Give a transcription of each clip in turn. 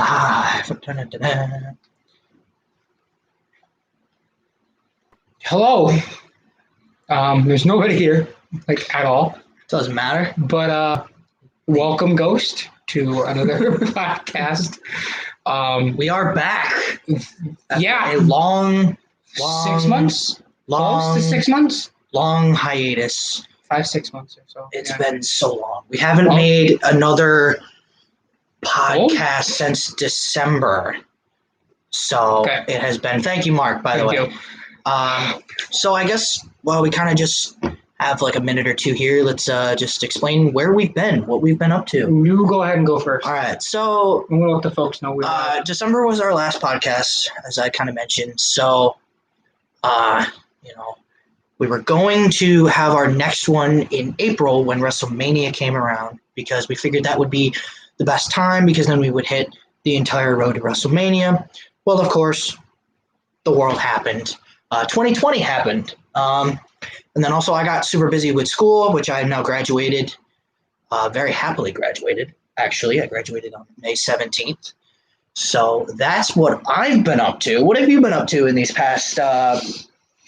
live. Dun-dun-dun-dun. Hello. There's nobody here, at all. Doesn't matter. But welcome, Ghost, to another podcast. We are back. Yeah. A long 6 months? Close to 6 months? long hiatus. 5-6 months or so. It's been so long. We haven't made another podcast since December. So It has been. Thank you, Mark, by the way. So I guess, we kind of just have like a minute or two here. Let's just explain where we've been, what we've been up to. You go ahead and go first. All right. So we'll let the folks know. December was our last podcast, as I kind of mentioned. So, we were going to have our next one in April when WrestleMania came around, because we figured that would be the best time, because then we would hit the entire road to WrestleMania. Well, of course, the world happened. 2020 happened. And then also I got super busy with school, which I have now graduated, very happily graduated. Actually, I graduated on May 17th. So that's what I've been up to. What have you been up to in these past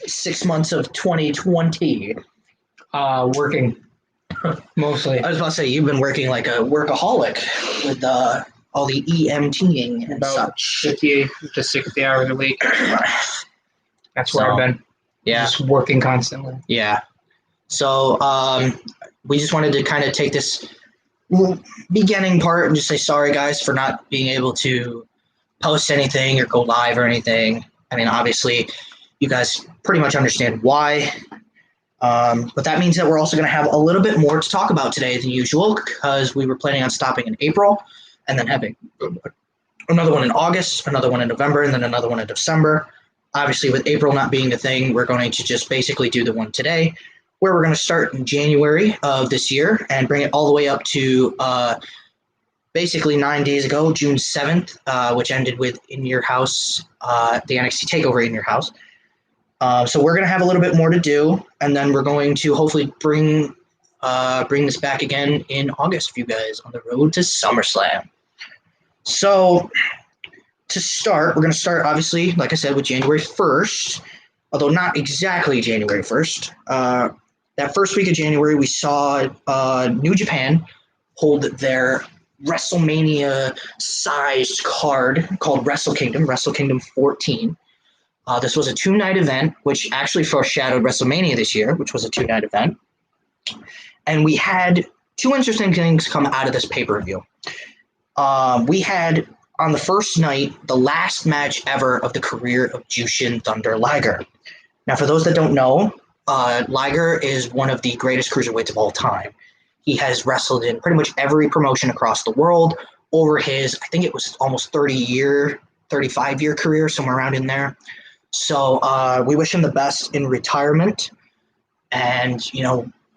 6 months of 2020? Working, mostly. I was about to say, you've been working like a workaholic with all the EMTing and About such. 50 to 60 hours a week. That's where I've been. Yeah. Just working constantly. Yeah. So we just wanted to kind of take this beginning part and just say sorry, guys, for not being able to post anything or go live or anything. I mean, obviously, you guys pretty much understand why. But that means that we're also going to have a little bit more to talk about today than usual, because we were planning on stopping in April and then having another one in August, another one in November, and then another one in December. Obviously, with April not being a thing, we're going to just basically do the one today, where we're going to start in January of this year and bring it all the way up to basically 9 days ago, June 7th, which ended with In Your House, the NXT TakeOver In Your House. So we're going to have a little bit more to do, and then we're going to hopefully bring this back again in August for you guys on the road to SummerSlam. So to start, we're going to start, obviously, like I said, with January 1st, although not exactly January 1st. That first week of January, we saw New Japan hold their WrestleMania-sized card called Wrestle Kingdom 14. This was a 2-night event, which actually foreshadowed WrestleMania this year, which was a 2-night event. And we had two interesting things come out of this pay-per-view. We had, on the first night, the last match ever of the career of Jushin Thunder Liger. Now, for those that don't know, Liger is one of the greatest cruiserweights of all time. He has wrestled in pretty much every promotion across the world over his, I think it was almost 35-year career, somewhere around in there. So we wish him the best in retirement. And,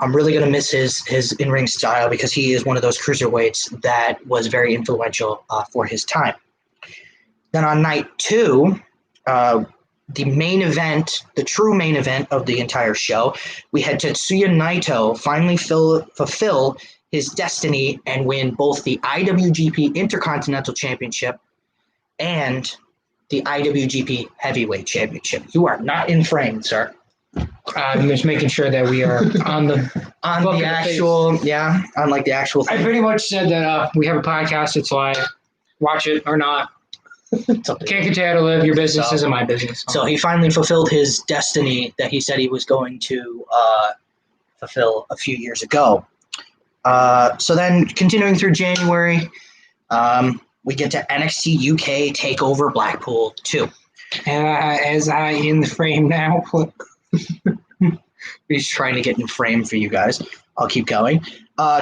I'm really going to miss his in-ring style, because he is one of those cruiserweights that was very influential for his time. Then on night 2, the main event, the true main event of the entire show, we had Tetsuya Naito finally fulfill his destiny and win both the IWGP Intercontinental Championship and the IWGP Heavyweight Championship. You are not in frame, sir. I'm just making sure that we are on the actual thing. I pretty much said that we have a podcast. It's like, watch it or not. Can't get you how to live. Your business isn't my business. So he finally fulfilled his destiny that he said he was going to fulfill a few years ago. So then continuing through January, we get to NXT UK TakeOver Blackpool 2. As I in the frame now. We're just trying to get in frame for you guys. I'll keep going.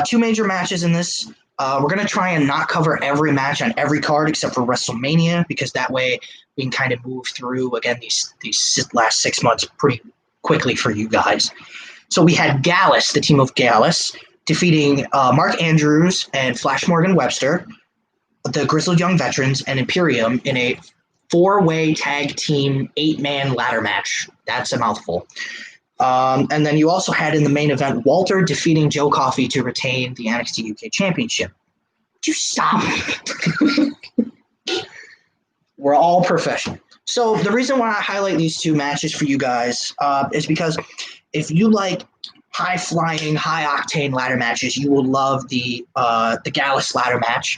2 major matches in this. We're going to try and not cover every match on every card except for WrestleMania, because that way we can kind of move through, again, these last 6 months pretty quickly for you guys. So we had Gallus, the team of Gallus, defeating Mark Andrews and Flash Morgan Webster, the Grizzled Young Veterans, and Imperium in a 4-way tag team 8-man ladder match. That's a mouthful. And then you also had in the main event Walter defeating Joe Coffey to retain the NXT UK Championship. Would you stop? We're all professional. So the reason why I highlight these two matches for you guys is because if you like high flying, high octane ladder matches, you will love the Gallus ladder match.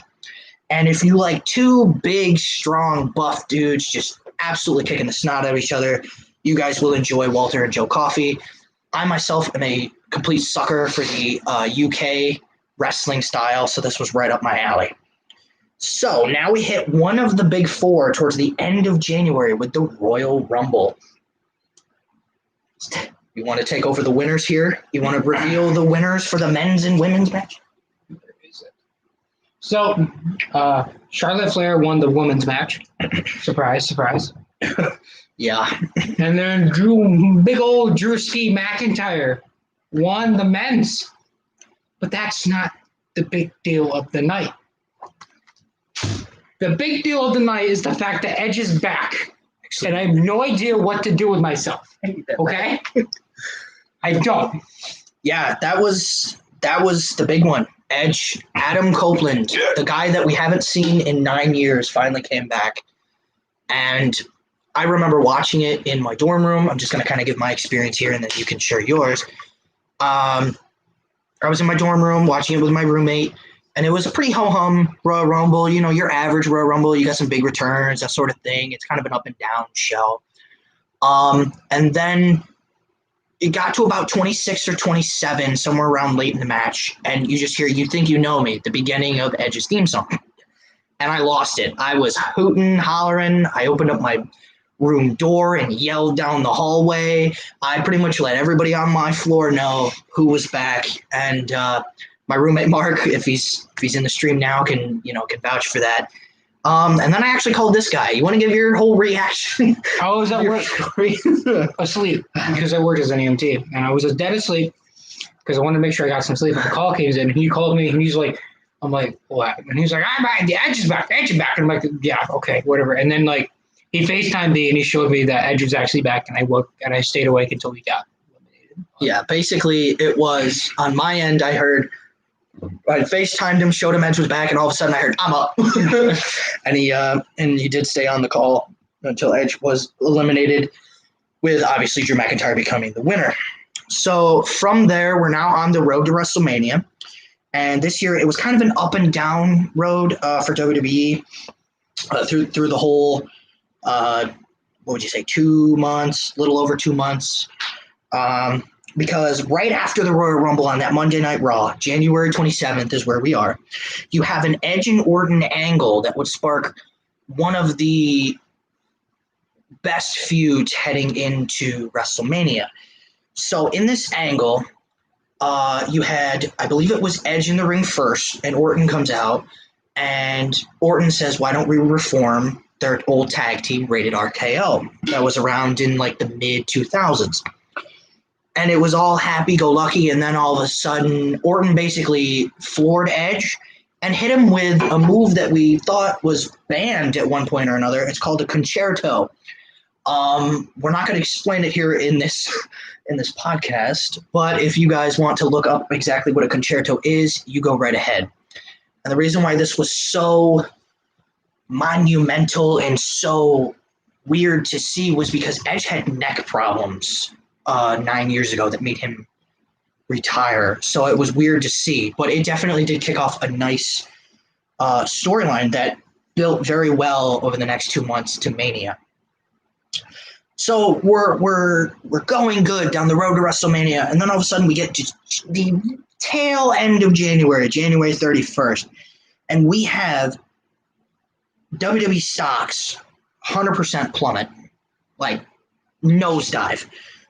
And if you like two big, strong, buff dudes just absolutely kicking the snot out of each other, you guys will enjoy Walter and Joe Coffey. I myself am a complete sucker for the UK wrestling style, so this was right up my alley. So now we hit one of the big four towards the end of January with the Royal Rumble. You want to take over the winners here? You want to reveal the winners for the men's and women's match? So, Charlotte Flair won the women's match. Surprise, surprise. Yeah. And then big old Drewski McIntyre won the men's. But that's not the big deal of the night. The big deal of the night is the fact that Edge is back. And I have no idea what to do with myself. Okay? I don't. Yeah, that was the big one. Edge, Adam Copeland, the guy that we haven't seen in 9 years, finally came back. And I remember watching it in my dorm room. I'm just going to kind of give my experience here, and then you can share yours. I was in my dorm room watching it with my roommate, and it was a pretty ho-hum Royal Rumble. You know, your average Royal Rumble. You got some big returns, that sort of thing. It's kind of an up-and-down show. And then it got to about 26 or 27, somewhere around late in the match, and you just hear "You Think You Know Me" at the beginning of Edge's theme song. And I lost it. I was hooting, hollering. I opened up my room door and yelled down the hallway. I pretty much let everybody on my floor know who was back. And my roommate Mark, if he's in the stream now, can vouch for that. And then I actually called this guy. You want to give your whole reaction? I was at work asleep because I worked as an EMT, and I was dead asleep because I wanted to make sure I got some sleep. And the call came in, and he called me, and he's like, I'm like, what? And he's like, I'm back. The Edge is back. Edge is back. And I'm like, yeah, okay, whatever. And then he FaceTimed me, and he showed me that Edge was actually back, and I stayed awake until we got eliminated. Yeah, basically it was on my end. I FaceTimed him, showed him Edge was back, and all of a sudden I heard, I'm up. and he did stay on the call until Edge was eliminated, with obviously Drew McIntyre becoming the winner. So from there, we're now on the road to WrestleMania. And this year, it was kind of an up and down road for WWE through the whole, what would you say, 2 months, a little over 2 months. Because right after the Royal Rumble on that Monday Night Raw, January 27th is where we are, you have an Edge and Orton angle that would spark one of the best feuds heading into WrestleMania. So in this angle, you had, I believe it was Edge in the ring first, and Orton comes out, and Orton says, why don't we reform their old tag team, Rated RKO? That was around in like the mid-2000s. And it was all happy-go-lucky, and then all of a sudden, Orton basically floored Edge and hit him with a move that we thought was banned at one point or another. It's called a concerto. We're not going to explain it here in this podcast, but if you guys want to look up exactly what a concerto is, you go right ahead. And the reason why this was so monumental and so weird to see was because Edge had neck problems 9 years ago that made him retire. So it was weird to see, but it definitely did kick off a nice storyline that built very well over the next 2 months to Mania. So we're going good down the road to WrestleMania, and then all of a sudden we get to the tail end of January 31st, and we have WWE stocks 100% plummet, like nosedive,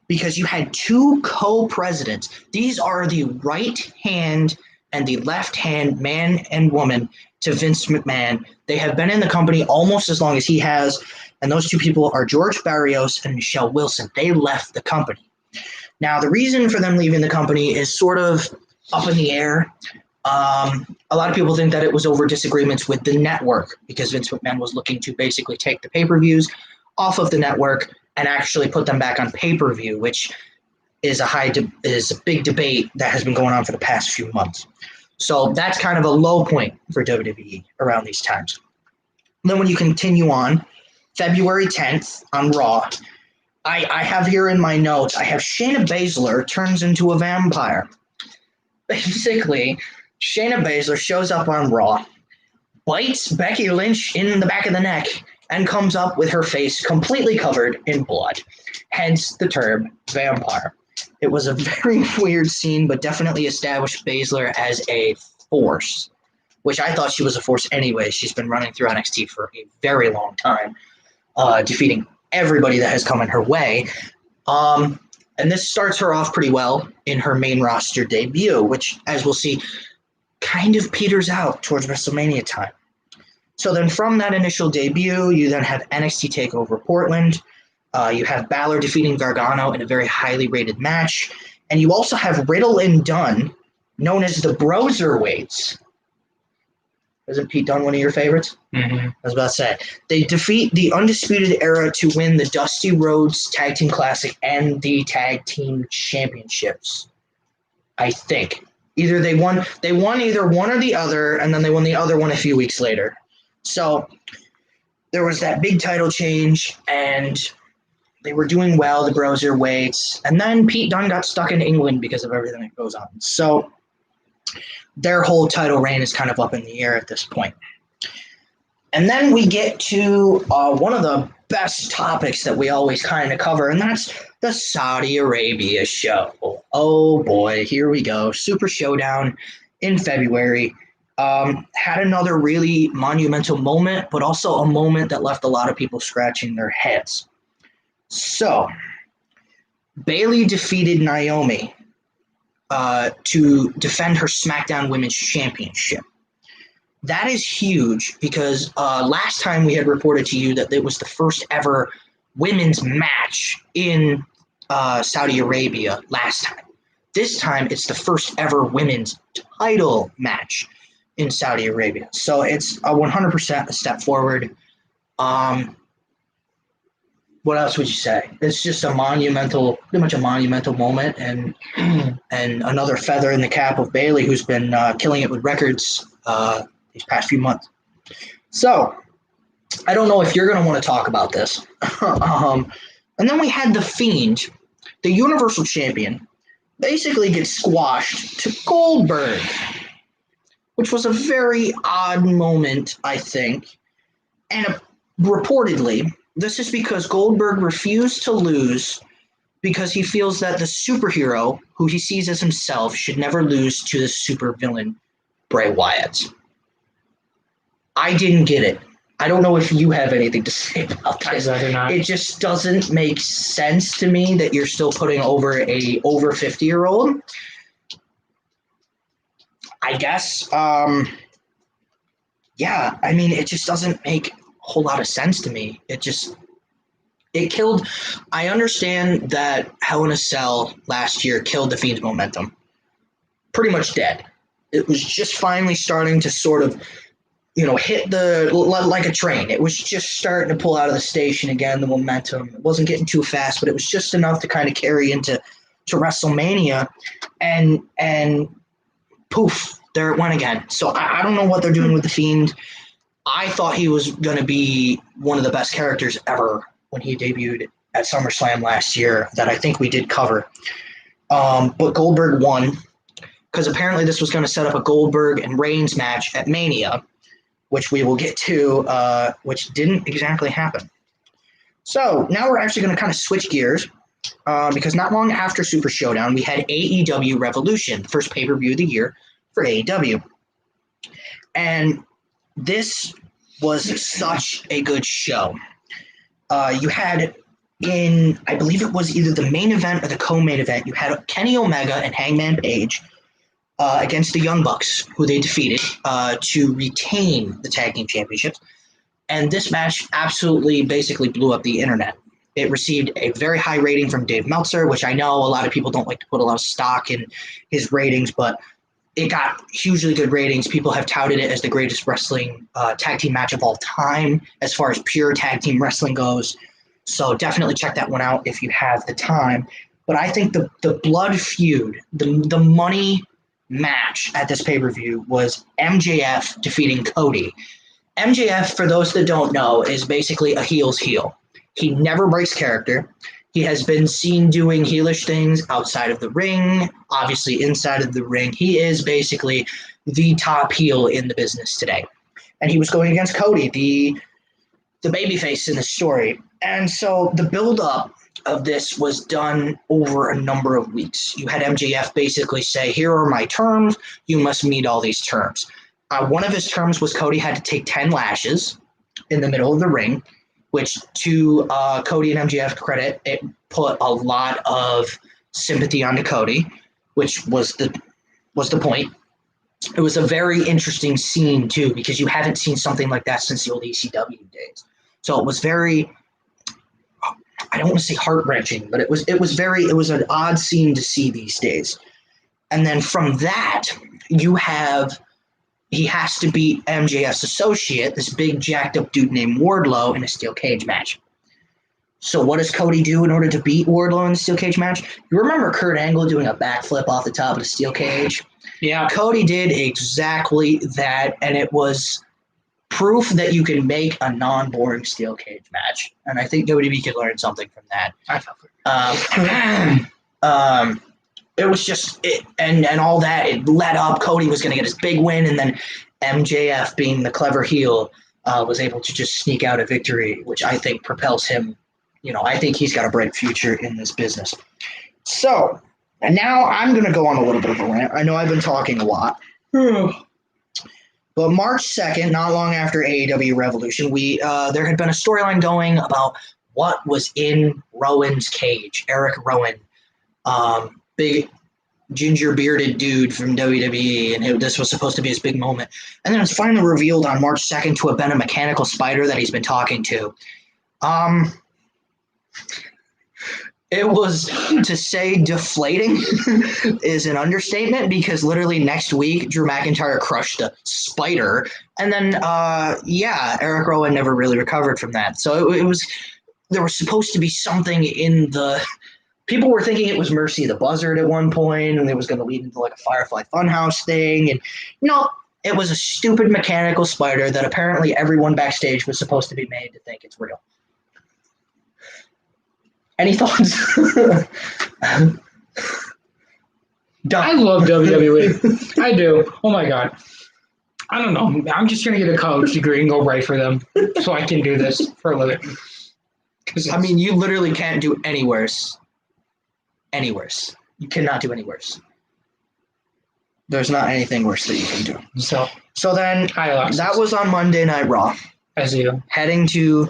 because you had two co-presidents. These are the right hand and the left hand, man and woman, to Vince McMahon. They have been in the company almost as long as he has. And those two people are George Barrios and Michelle Wilson. They left the company. Now, the reason for them leaving the company is sort of up in the air. A lot of people think that it was over disagreements with the network, because Vince McMahon was looking to basically take the pay-per-views off of the network and actually put them back on pay-per-view, which is a big debate that has been going on for the past few months. So that's kind of a low point for WWE around these times. And then when you continue on, February 10th on Raw. I have here in my notes, I have Shayna Baszler turns into a vampire. Basically, Shayna Baszler shows up on Raw, bites Becky Lynch in the back of the neck, and comes up with her face completely covered in blood. Hence the term vampire. It was a very weird scene, but definitely established Baszler as a force, which I thought she was a force anyway. She's been running through NXT for a very long time, defeating everybody that has come in her way. And this starts her off pretty well in her main roster debut, which, as we'll see, kind of peters out towards WrestleMania time. So then from that initial debut, you then have NXT TakeOver Portland. You have Balor defeating Gargano in a very highly rated match. And you also have Riddle and Dunn, known as the Broserweights. Isn't Pete Dunne one of your favorites? Mm-hmm. I was about to say. They defeat the Undisputed Era to win the Dusty Rhodes Tag Team Classic and the Tag Team Championships. I think. They won either one or the other, and then they won the other one a few weeks later. So there was that big title change, and they were doing well, the Broserweights. And then Pete Dunne got stuck in England because of everything that goes on. So their whole title reign is kind of up in the air at this point. And then we get to one of the best topics that we always kind of cover, and that's the Saudi Arabia show. Oh boy, here we go. Super Showdown in February. Had another really monumental moment, but also a moment that left a lot of people scratching their heads. So, Bayley defeated Naomi to defend her SmackDown Women's Championship. That is huge because last time we had reported to you that it was the first ever women's match in Saudi Arabia last time. This time, it's the first ever women's title match in Saudi Arabia. So it's a 100% a step forward. What else would you say? It's just pretty much a monumental moment, and another feather in the cap of Bayley, who's been killing it with records these past few months. So I don't know if you're going to want to talk about this. And then we had The Fiend, the Universal Champion, basically gets squashed to Goldberg, which was a very odd moment, I think. And reportedly, this is because Goldberg refused to lose because he feels that the superhero, who he sees as himself, should never lose to the supervillain, Bray Wyatt. I didn't get it. I don't know if you have anything to say about this. It just doesn't make sense to me that you're still putting over a over 50-year-old. I guess. Yeah, I mean, it just doesn't make a whole lot of sense to me. It killed. I understand that Hell in a Cell last year killed The Fiend's momentum. Pretty much dead. It was just finally starting to sort of, hit like a train. It was just starting to pull out of the station again, the momentum. It wasn't getting too fast, but it was just enough to kind of carry into WrestleMania, and poof, there it went again. So I don't know what they're doing with The Fiend. I thought he was going to be one of the best characters ever when he debuted at SummerSlam last year that I think we did cover. But Goldberg won because apparently this was going to set up a Goldberg and Reigns match at Mania, which we will get to, which didn't exactly happen. So now we're actually going to kind of switch gears because not long after Super Showdown, we had AEW Revolution, the first pay-per-view of the year for AEW. And this was such a good show. You had I believe it was either the main event or the co-main event, you had Kenny Omega and Hangman Page against the Young Bucks, who they defeated to retain the Tag Team Championships. And this match absolutely basically blew up the internet. It received a very high rating from Dave Meltzer, which I know a lot of people don't like to put a lot of stock in his ratings, but it got hugely good ratings. People have touted it as the greatest wrestling tag team match of all time as far as pure tag team wrestling goes. So definitely check that one out if you have the time. But I think the blood feud, the money match at this pay-per-view was MJF defeating Cody. MJF, for those that don't know, is basically a heel's heel. He never breaks character. He has been seen doing heelish things outside of the ring, obviously inside of the ring. He is basically the top heel in the business today. And he was going against Cody, the babyface in the story. And so the build-up of this was done over a number of weeks. You had MJF basically say, here are my terms. You must meet all these terms. One of his terms was Cody had to take 10 lashes in the middle of the ring, which to Cody and MJF credit, it put a lot of sympathy onto Cody, which was the point. It was a very interesting scene too, because you haven't seen something like that since the old ECW days. So it was very, I don't want to say heart-wrenching, but it was an odd scene to see these days. And then from that, he has to beat MJF's associate, this big jacked up dude named Wardlow, in a steel cage match. So what does Cody do in order to beat Wardlow in the steel cage match? You remember Kurt Angle doing a backflip off the top of the steel cage? Yeah. Cody did exactly that, and it was proof that you can make a non-boring steel cage match. And I think WWE could learn something from that. I felt it. It was just it, and all that. It led up. Cody was going to get his big win, and then MJF, being the clever heel, was able to just sneak out a victory, which I think propels him. I think he's got a bright future in this business. So, and now I'm going to go on a little bit of a rant. I know I've been talking a lot. But March 2nd, not long after AEW Revolution, there had been a storyline going about what was in Rowan's cage. Eric Rowan, big ginger bearded dude from WWE, and this was supposed to be his big moment. And then it's finally revealed on March 2nd to have been a mechanical spider that he's been talking to. It was, to say deflating is an understatement, because literally next week, Drew McIntyre crushed a spider. And then, Eric Rowan never really recovered from that. So there was supposed to be something in the... People were thinking it was Mercy the Buzzard at one point, and it was going to lead into like a Firefly Funhouse thing. And no, it was a stupid mechanical spider that apparently everyone backstage was supposed to be made to think it's real. Any thoughts? I love WWE. I do. Oh my God. I don't know. I'm just going to get a college degree and go write for them so I can do this for a living. I mean, you literally can't do any worse. Any worse. You cannot do any worse. There's not anything worse that you can do. So then that was on Monday Night Raw. As you. Heading to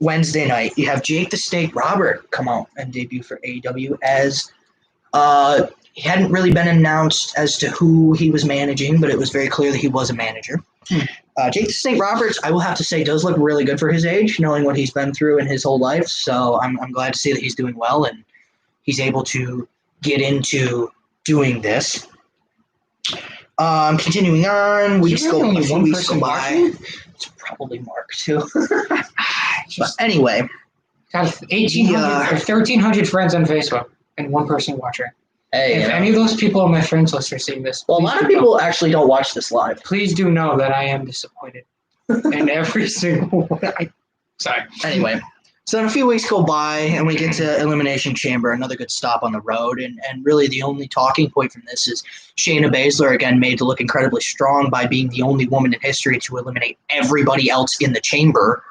Wednesday night, you have Jake the Snake Robert come out and debut for AEW as he hadn't really been announced as to who he was managing, but it was very clear that he was a manager. Jake the Snake Roberts, I will have to say, does look really good for his age, knowing what he's been through in his whole life. So I'm glad to see that he's doing well and he's able to get into doing this. Continuing on, weeks go by. It's probably Mark too. But anyway, got 1,800 or 1,300 friends on Facebook and one person watching. Hey, if any of those people on my friends list are seeing this, well, a lot of people actually don't watch this live. Please do know that I am disappointed in every single one. Sorry. Anyway, so then a few weeks go by and we get to Elimination Chamber, another good stop on the road. And really the only talking point from this is Shayna Baszler, again, made to look incredibly strong by being the only woman in history to eliminate everybody else in the chamber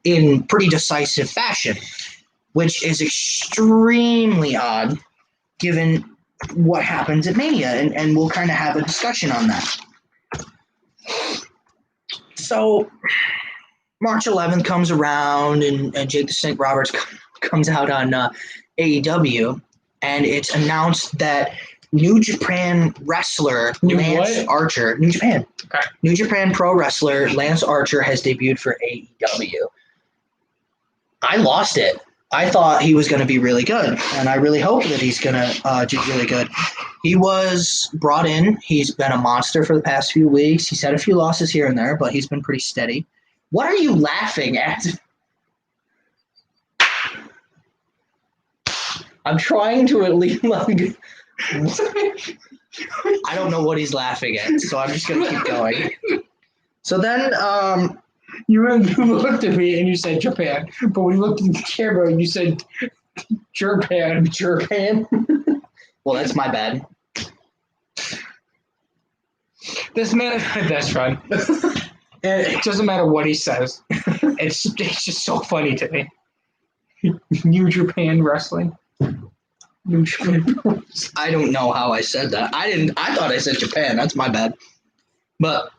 in pretty decisive fashion, which is extremely odd given what happens at Mania. And we'll kind of have a discussion on that. So March 11th comes around and Jake the Snake Roberts comes out on AEW, and it's announced that New Japan wrestler Lance Archer, New Japan pro wrestler Lance Archer has debuted for AEW. I lost it. I thought he was going to be really good, and I really hope that he's going to do really good. He was brought in. He's been a monster for the past few weeks. He's had a few losses here and there, but he's been pretty steady. What are you laughing at? I'm trying to at least... I don't know what he's laughing at, so I'm just going to keep going. So then, You looked at me and you said Japan, but when you looked at the camera, you said Japan. well, that's my bad. This man is my best friend. It doesn't matter what he says. It's just so funny to me. New Japan Wrestling. New Japan. I don't know how I said that. I thought I said Japan. That's my bad. But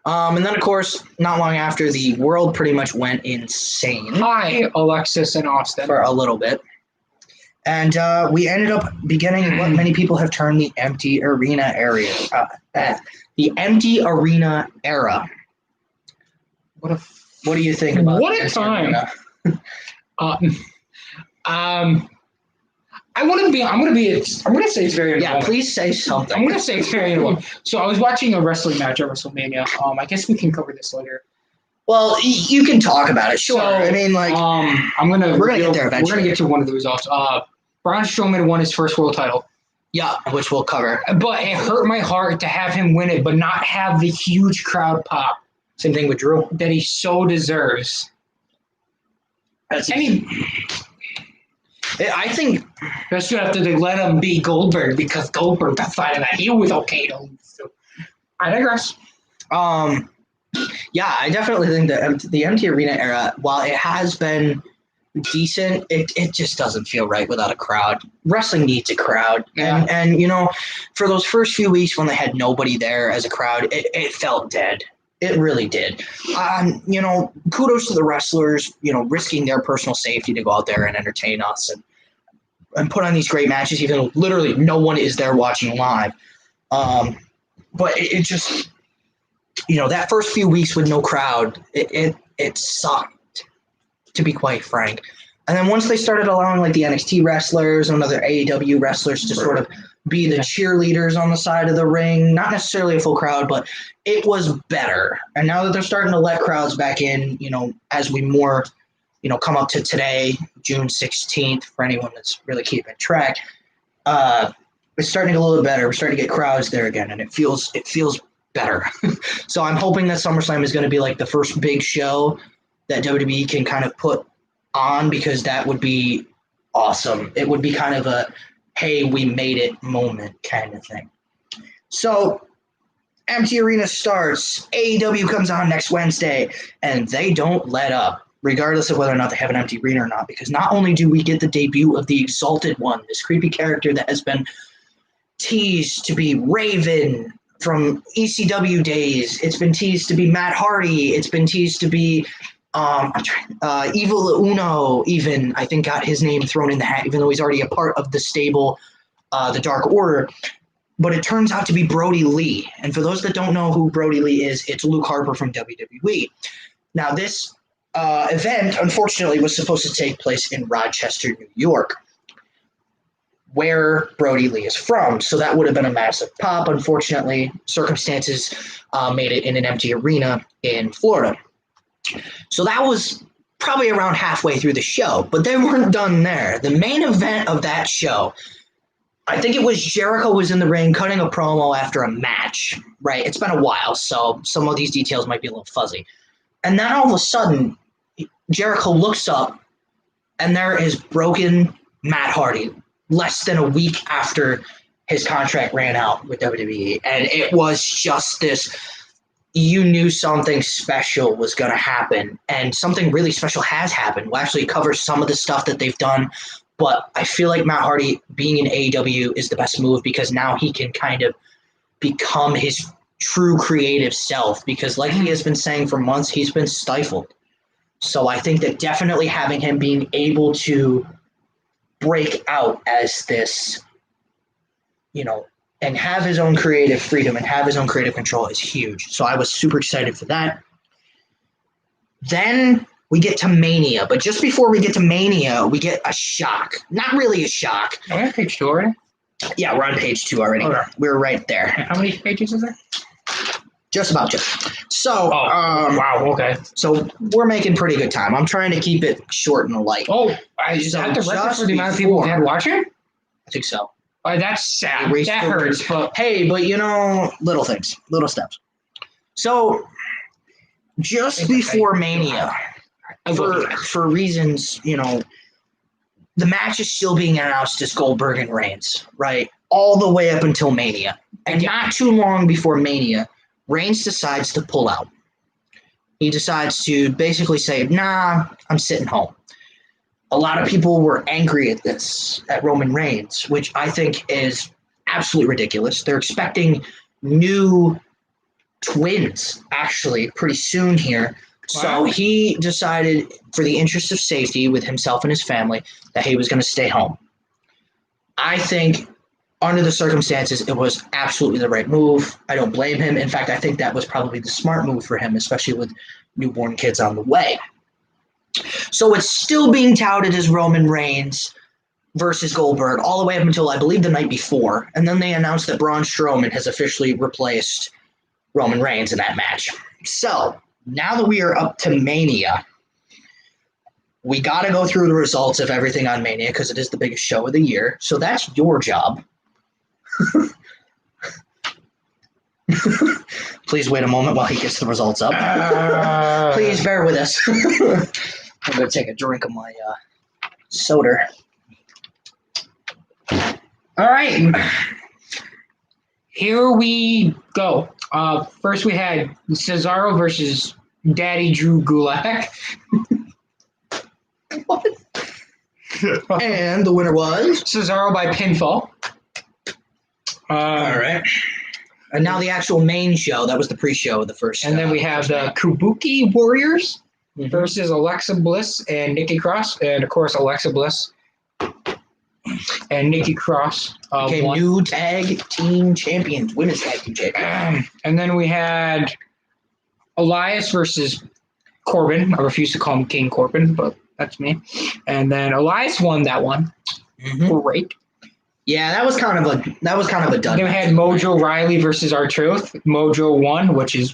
and then of course, not long after, the world pretty much went insane Hi, Alexis and Austin. for a little bit. And we ended up beginning what many people have termed the empty arena area. The empty arena era. What do you think about What the a empty time. arena? I'm gonna say it's very Yeah, involving. please say something. I'm gonna say it's very involving. So I was watching a wrestling match at WrestleMania. I guess we can cover this later. Well, you can talk about it. Sure. So, I mean, like, we're gonna get there eventually. We're gonna get to one of the results. Braun Strowman won his first world title. Yeah, which we'll cover. But it hurt my heart to have him win it, but not have the huge crowd pop Same thing with Drew. that he so deserves. I think especially after they let him be Goldberg, because Goldberg decided that he was okay to lose. So I digress. Yeah, I definitely think that the empty arena era, while it has been decent, it just doesn't feel right without a crowd. Wrestling needs a crowd. Yeah. And you know, for those first few weeks when they had nobody there as a crowd, it felt dead. It really did. You know, kudos to the wrestlers, you know, risking their personal safety to go out there and entertain us and put on these great matches, even though literally no one is there watching live. But it just, you know, that first few weeks with no crowd, it sucked, to be quite frank. And then once they started allowing like the NXT wrestlers and other AEW wrestlers to sort of be the cheerleaders on the side of the ring, not necessarily a full crowd, but it was better. And now that they're starting to let crowds back in, you know, as we more, you know, come up to today, June 16th, for anyone that's really keeping track, it's starting to get a little bit better. We're starting to get crowds there again, and it feels better. So I'm hoping that SummerSlam is going to be like the first big show that WWE can kind of put on, because that would be awesome. It would be kind of a, hey, we made it moment kind of thing. So empty arena starts. AEW comes on next Wednesday, and they don't let up, regardless of whether or not they have an empty arena or not, because not only do we get the debut of the Exalted One, this creepy character that has been teased to be Raven from ECW days. It's been teased to be Matt Hardy. It's been teased to be Evil Uno, even, I think, got his name thrown in the hat, even though he's already a part of the stable, the Dark Order. But it turns out to be Brody Lee. And for those that don't know who Brody Lee is, it's Luke Harper from WWE. Now, this event, unfortunately, was supposed to take place in Rochester, New York, where Brody Lee is from. So that would have been a massive pop. Unfortunately, circumstances made it in an empty arena in Florida. So that was probably around halfway through the show, but they weren't done there. The main event of that show, I think it was Jericho was in the ring cutting a promo after a match, right? It's been a while, so some of these details might be a little fuzzy. And then all of a sudden, Jericho looks up, and there is broken Matt Hardy less than a week after his contract ran out with WWE. And it was just this, you knew something special was going to happen, and something really special has happened. We'll actually cover some of the stuff that they've done, but I feel like Matt Hardy being in AEW is the best move, because now he can kind of become his true creative self, because like he has been saying for months, he's been stifled. So I think that definitely having him being able to break out as this, you know, and have his own creative freedom and have his own creative control is huge. So I was super excited for that. Then we get to Mania. But just before we get to Mania, we get a shock. Not really a shock. Are we on page 2 already? Yeah, we're on page 2 already. Okay. We're right there. And how many pages is there? Just about two. So, wow, okay. So we're making pretty good time. I'm trying to keep it short and light. Oh, is that the record for the amount of people who had watching? I think so. That's sad. That hurts. But hey, but you know, little things, little steps. So just before Mania, for reasons, the match is still being announced as Goldberg and Reigns, right? All the way up until Mania. And not too long before Mania, Reigns decides to pull out. He decides to basically say, nah, I'm sitting home. A lot of people were angry at Roman Reigns, which I think is absolutely ridiculous. They're expecting new twins, actually, pretty soon here. Wow. So he decided, for the interest of safety with himself and his family, that he was going to stay home. I think, under the circumstances, it was absolutely the right move. I don't blame him. In fact, I think that was probably the smart move for him, especially with newborn kids on the way. So it's still being touted as Roman Reigns versus Goldberg all the way up until, I believe, the night before. And then they announced that Braun Strowman has officially replaced Roman Reigns in that match. So now that we are up to Mania, we got to go through the results of everything on Mania because it is the biggest show of the year. So that's your job. Please wait a moment while he gets the results up. Please bear with us. I'm going to take a drink of my soda. All right. Here we go. First we had Cesaro versus Daddy Drew Gulak. What? And the winner was? Cesaro by pinfall. All right. And now the actual main show. That was the pre-show of the first. And then we have the Kabuki Warriors versus Alexa Bliss and Nikki Cross. And, of course, Alexa Bliss and Nikki Cross became new tag team champions, women's tag team champions. And then we had Elias versus Corbin. I refuse to call him King Corbin, but that's me. And then Elias won that one. Great. Yeah, that was kind of a dud. Then we had Mojo Riley versus R-Truth. Mojo won, which is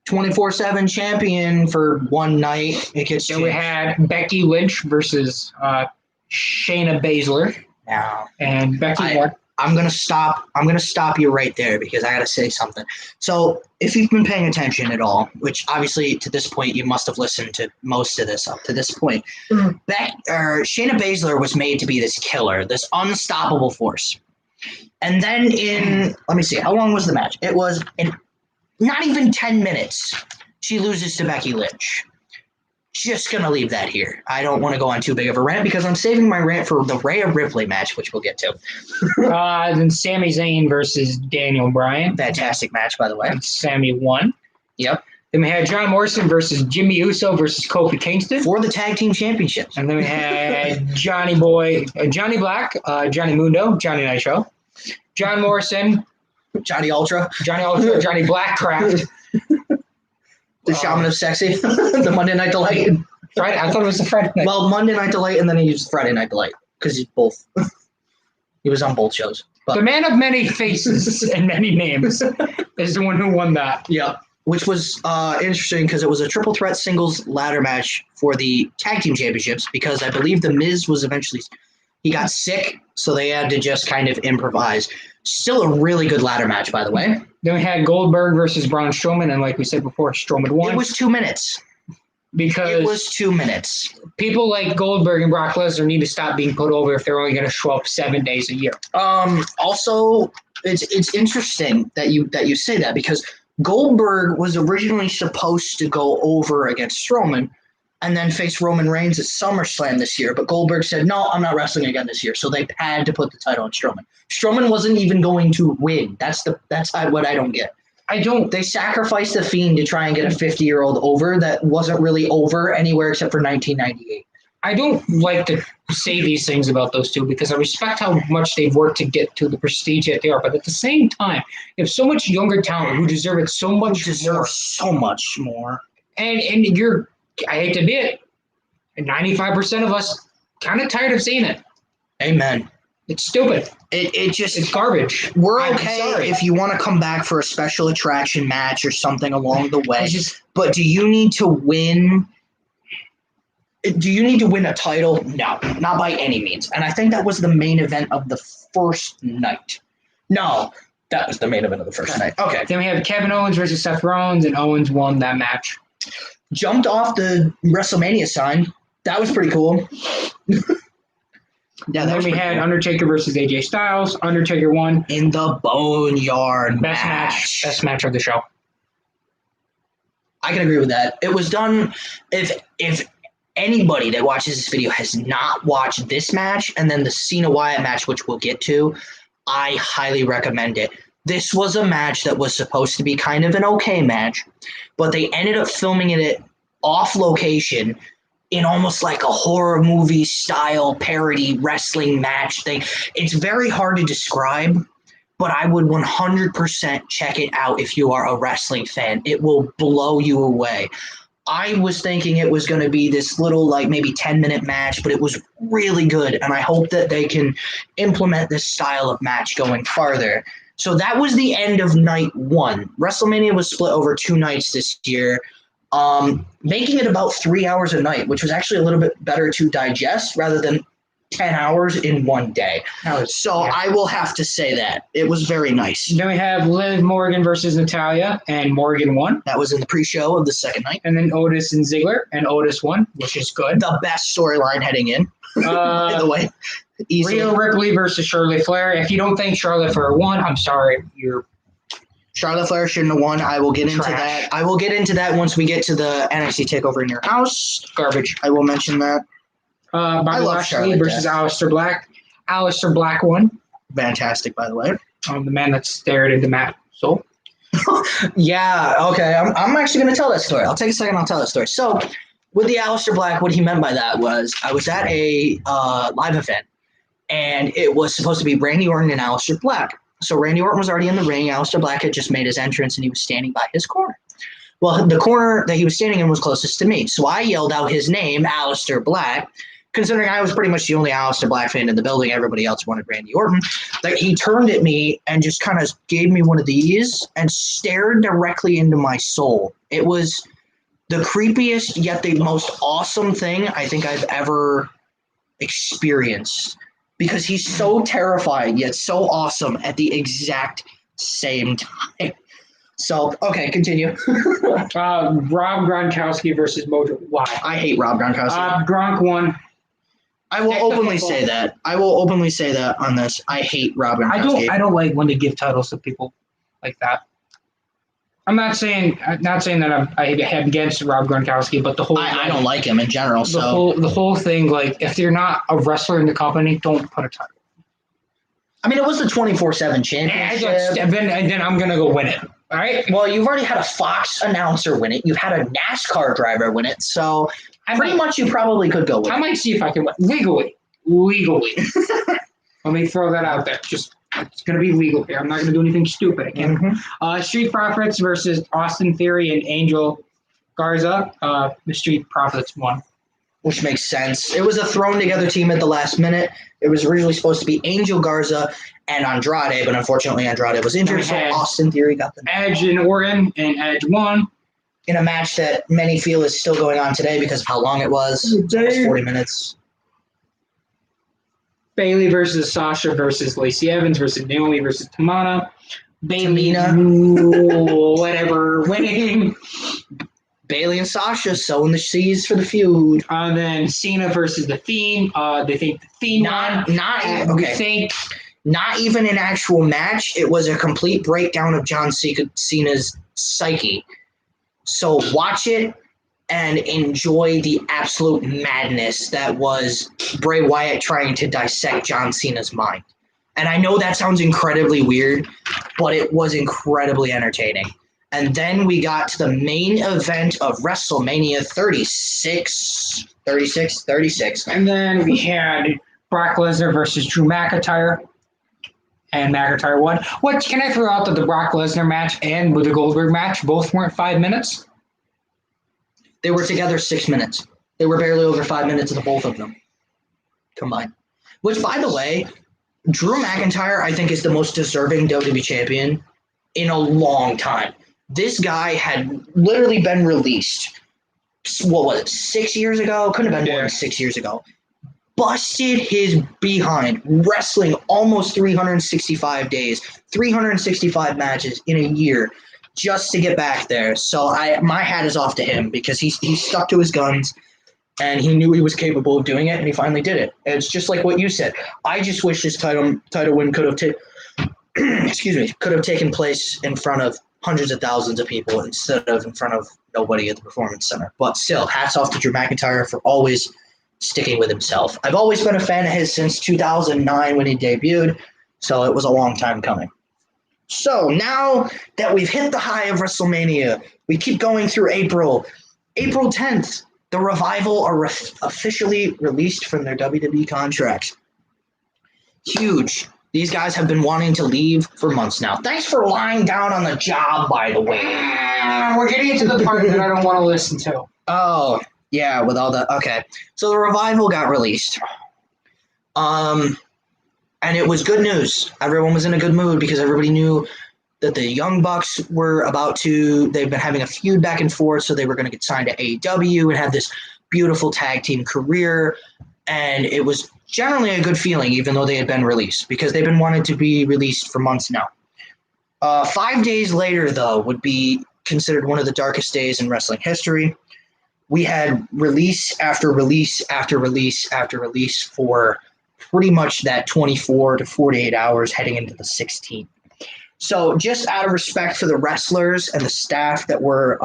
24/7 champion for one night. Then we had Becky Lynch versus Shayna Baszler. Now, and Becky won. I'm gonna stop you right there because I gotta say something. So if you've been paying attention at all, which obviously to this point you must have listened to most of this up to this point, Shayna Baszler was made to be this killer, this unstoppable force. And then let me see, how long was the match? It was not even 10 minutes. She loses to Becky Lynch. Just going to leave that here. I don't want to go on too big of a rant because I'm saving my rant for the Rhea Ripley match, which we'll get to. Then Sami Zayn versus Daniel Bryan. Fantastic match, by the way. And Sami won. Yep. Then we had John Morrison versus Jimmy Uso versus Kofi Kingston. For the tag team championships. And then we had Johnny Black, Johnny Mundo, Johnny Nitro, John Morrison, Johnny Ultra, Johnny Blackcraft. The Shaman of Sexy, the Monday Night Delight. Friday, I thought it was the Friday night. Well, Monday Night Delight, and then he used Friday Night Delight because he's both. He was on both shows. But the man of many faces and many names is the one who won that. Yeah, which was interesting because it was a triple threat singles ladder match for the tag team championships because I believe The Miz was he got sick, so they had to just kind of improvise. Still a really good ladder match, by the way. Then we had Goldberg versus Braun Strowman, and like we said before, Strowman won. It was 2 minutes. Because it was 2 minutes. People like Goldberg and Brock Lesnar need to stop being put over if they're only going to show up 7 days a year. Also, it's interesting that you say that because Goldberg was originally supposed to go over against Strowman and then face Roman Reigns at SummerSlam this year. But Goldberg said, no, I'm not wrestling again this year. So they had to put the title on Strowman. Strowman wasn't even going to win. That's what I don't get. They sacrificed the Fiend to try and get a 50-year-old over that wasn't really over anywhere except for 1998. I don't like to say these things about those two because I respect how much they've worked to get to the prestige that they are. But at the same time, you have so much younger talent who deserve it so much more. And I hate to admit it, 95% of us kind of tired of seeing it. Amen. It's stupid. It's garbage. We're okay if you want to come back for a special attraction match or something along the way. But do you need to win? Do you need to win a title? No, not by any means. And I think that was the main event of the first night. No, that was the main event of the first night. Okay. Then we have Kevin Owens versus Seth Rollins, and Owens won that match. jumped off the WrestleMania sign. That was pretty cool. Yeah, then we had Undertaker versus AJ Styles. Undertaker won in the Boneyard best match of the show. I can agree with that. It was done. If anybody that watches this video has not watched this match and then the Cena Wyatt match, which we'll get to, I highly recommend it. This was a match that was supposed to be kind of an okay match, but they ended up filming it off location in almost like a horror movie style parody wrestling match thing. It's very hard to describe, but I would 100% check it out if you are a wrestling fan. It will blow you away. I was thinking it was going to be this little, like maybe 10-minute match, but it was really good, and I hope that they can implement this style of match going farther. So that was the end of night one. WrestleMania was split over 2 nights this year, making it about 3 hours a night, which was actually a little bit better to digest rather than 10 hours in one day. So yeah. I will have to say that. It was very nice. Then we have Liv Morgan versus Natalya, and Morgan won. That was in the pre-show of the second night. And then Otis and Ziggler, and Otis won, which is good. The best storyline heading in, by the way. Easily. Rhea Ripley versus Charlotte Flair. If you don't think Charlotte Flair won, I'm sorry. Charlotte Flair shouldn't have won. I will get into that. I will get into that once we get to the NXT TakeOver in Your House. Garbage. I will mention that. Bobby Lashley versus Aleister Black. Aleister Black won. Fantastic, by the way. The man that stared into Matt Soul. Yeah, okay. I'm actually going to tell that story. I'll take a second. I'll tell that story. So, with the Aleister Black, what he meant by that was I was at a live event, and it was supposed to be Randy Orton and Aleister Black. So Randy Orton was already in the ring. Aleister Black had just made his entrance, and he was standing by his corner. Well, the corner that he was standing in was closest to me. So I yelled out his name, Aleister Black, considering I was pretty much the only Aleister Black fan in the building. Everybody else wanted Randy Orton. Like, he turned at me and just kind of gave me one of these and stared directly into my soul. It was the creepiest yet the most awesome thing I think I've ever experienced, because he's so terrifying yet so awesome at the exact same time. So, okay, continue. Rob Gronkowski versus Mojo. Why? I hate Rob Gronkowski. Gronk won. I will openly say that. I will openly say that on this. I hate Rob Gronkowski. I don't like when they give titles to people like that. I'm not saying that I am against Rob Gronkowski, but the whole I don't like him in general. The whole thing, like, if you're not a wrestler in the company, don't put a title. I mean, it was the 24/7 championship. And then I'm gonna go win it. All right. Well, you've already had a Fox announcer win it. You've had a NASCAR driver win it. So pretty much you probably could go win it. I might see if I can win legally. Let me throw that out there. It's going to be legal here. I'm not going to do anything stupid again. Mm-hmm. Street Profits versus Austin Theory and Angel Garza. The Street Profits won. Which makes sense. It was a thrown together team at the last minute. It was originally supposed to be Angel Garza and Andrade, but unfortunately Andrade was injured, so Austin Theory got the Edge and Orton, and Edge won. In a match that many feel is still going on today because of how long it was. Almost 40 minutes. Bayley versus Sasha versus Lacey Evans versus Naomi versus Tamina. Whatever, winning. Bayley and Sasha sowing the seeds for the feud. And then Cena versus The Fiend. They think The Fiend not even an actual match. It was a complete breakdown of John Cena's psyche. So watch it and enjoy the absolute madness that was Bray Wyatt trying to dissect John Cena's mind. And I know that sounds incredibly weird, but it was incredibly entertaining. And then we got to the main event of WrestleMania 36. And then we had Brock Lesnar versus Drew McIntyre. And McIntyre won. What can I throw out that the Brock Lesnar match and with the Goldberg match both weren't 5 minutes? They were together 6 minutes. They were barely over 5 minutes of the both of them combined. Which, by the way, Drew McIntyre, I think, is the most deserving WWE champion in a long time. This guy had literally been released, what was it, 6 years ago? Couldn't have been more than 6 years ago. Busted his behind, wrestling almost 365 days, 365 matches in a year, just to get back there. So my hat is off to him because he stuck to his guns and he knew he was capable of doing it, and he finally did it. And it's just like what you said. I just wish this title win could have could have taken place in front of hundreds of thousands of people instead of in front of nobody at the Performance Center. But still, hats off to Drew McIntyre for always sticking with himself. I've always been a fan of his since 2009 when he debuted, so it was a long time coming. So now that we've hit the high of WrestleMania, we keep going through April. April 10th, the Revival are officially released from their WWE contracts. Huge. These guys have been wanting to leave for months now. Thanks for lying down on the job, by the way. We're getting into the part that I don't want to listen to. Oh, yeah, with all the... Okay. So the Revival got released. And it was good news. Everyone was in a good mood because everybody knew that the Young Bucks were about to... They've been having a feud back and forth, so they were going to get signed to AEW and have this beautiful tag team career. And it was generally a good feeling, even though they had been released, because they've been wanting to be released for months now. 5 days later, though, would be considered one of the darkest days in wrestling history. We had release after release after release after release for pretty much that 24 to 48 hours heading into the 16th. So just out of respect for the wrestlers and the staff that were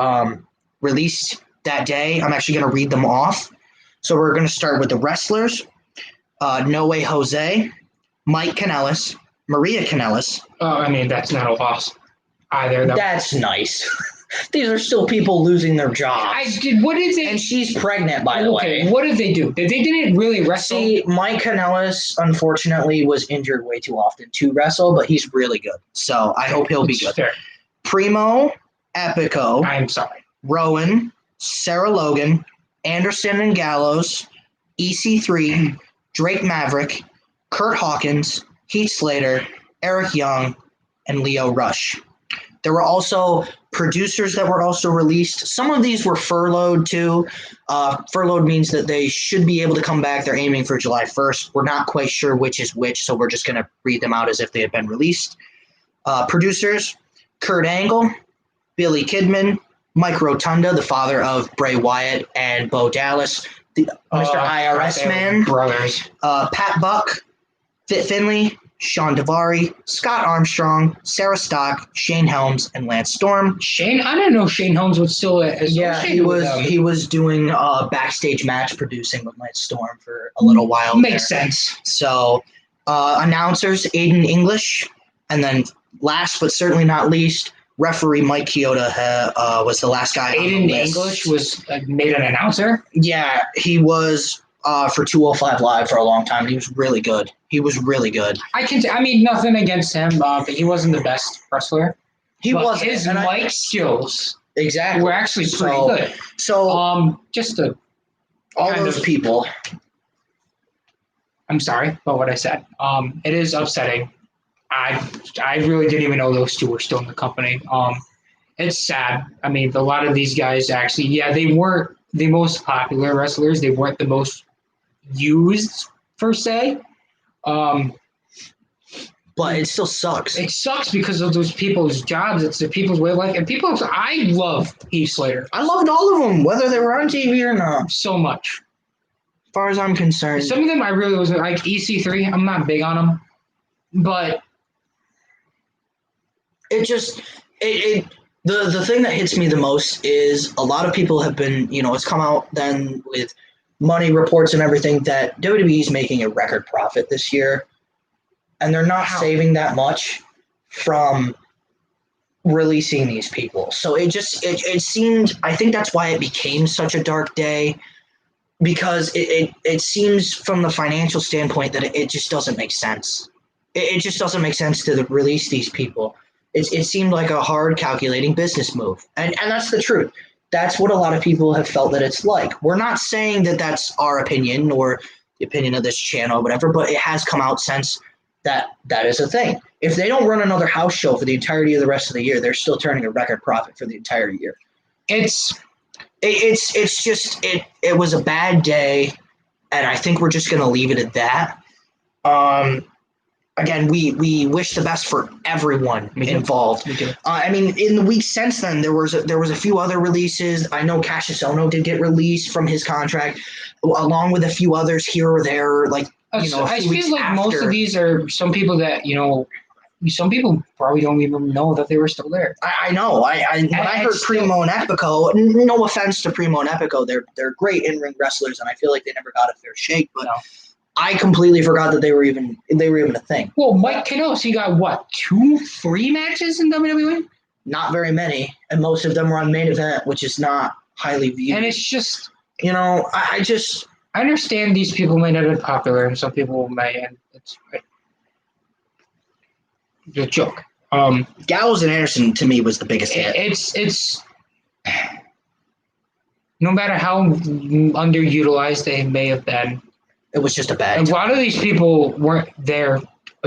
released that day, I'm actually going to read them off. So we're going to start with the wrestlers. No Way Jose, Mike Kanellis, Maria Kanellis. I mean, that's not a loss either, though. That's nice. These are still people losing their jobs. What did they... And she's pregnant, by the way. What did they do? They didn't really wrestle. See, Mike Kanellis, unfortunately, was injured way too often to wrestle, but he's really good. So I hope he'll be good. Fair. Primo, Epico, I'm sorry. Rowan, Sarah Logan, Anderson and Gallows, EC3, Drake Maverick, Kurt Hawkins, Heath Slater, Eric Young, and Leo Rush. There were also producers that were also released. Some of these were furloughed too. Furloughed means that they should be able to come back. They're aiming for July 1st. We're not quite sure which is which, so we're just going to read them out as if they had been released. Producers, Kurt Angle, Billy Kidman, Mike Rotunda, the father of Bray Wyatt and Bo Dallas, Mr. IRS man, brothers, Pat Buck, Fit Finley, Sean Daivari, Scott Armstrong, Sarah Stock, Shane Helms, and Lance Storm. Shane, I didn't know Shane Helms was still he was doing backstage match producing with Lance Storm for a little while. Makes sense. So announcers Aiden English, and then last but certainly not least, referee Mike Chioda was the last guy. Aiden English was made an announcer? Yeah, he was for 205 Live for a long time. He was really good. I mean, nothing against him, but he wasn't the best wrestler. He wasn't. His mic skills were actually pretty good. So, just to all those people. I'm sorry about what I said. It is upsetting. I really didn't even know those two were still in the company. It's sad. I mean, a lot of these guys actually, they weren't the most popular wrestlers. They weren't the most used, per se. But it still sucks. It sucks because of those people's jobs. It's the people's way of life. And I love Heath Slater. I loved all of them, whether they were on TV or not. So much. As far as I'm concerned. Some of them I really was like EC3. I'm not big on them. But the thing that hits me the most is a lot of people have been, it's come out then with money reports and everything that WWE is making a record profit this year. And they're not saving that much from releasing these people. So it seemed, I think that's why it became such a dark day, because it seems from the financial standpoint that it just doesn't make sense. It just doesn't make sense to release these people. It seemed like a hard calculating business move. And that's the truth. That's what a lot of people have felt that it's like. We're not saying that that's our opinion or the opinion of this channel or whatever, but it has come out since that is a thing. If they don't run another house show for the entirety of the rest of the year, they're still turning a record profit for the entire year. It was a bad day, and I think we're just going to leave it at that. again, we wish the best for everyone involved. Me too. I mean, in the weeks since then, there was a few other releases. I know Cassius Ohno did get released from his contract, along with a few others here or there. Like I few weeks feel like most after. of these are some people that some people probably don't even know that they were still there. I know. When I heard Primo and Epico, no offense to Primo and Epico, they're great in-ring wrestlers, and I feel like they never got a fair shake. But I completely forgot that they were even a thing. Well, Mike Kanellis, he got what, 2-3 matches in WWE? Not very many, and most of them were on main event, which is not highly viewed. And it's just, I understand these people may not be popular, and some people may, and it's a joke. Gallows and Anderson to me was the biggest hit. It's no matter how underutilized they may have been, it was just a bad. A lot of these people weren't there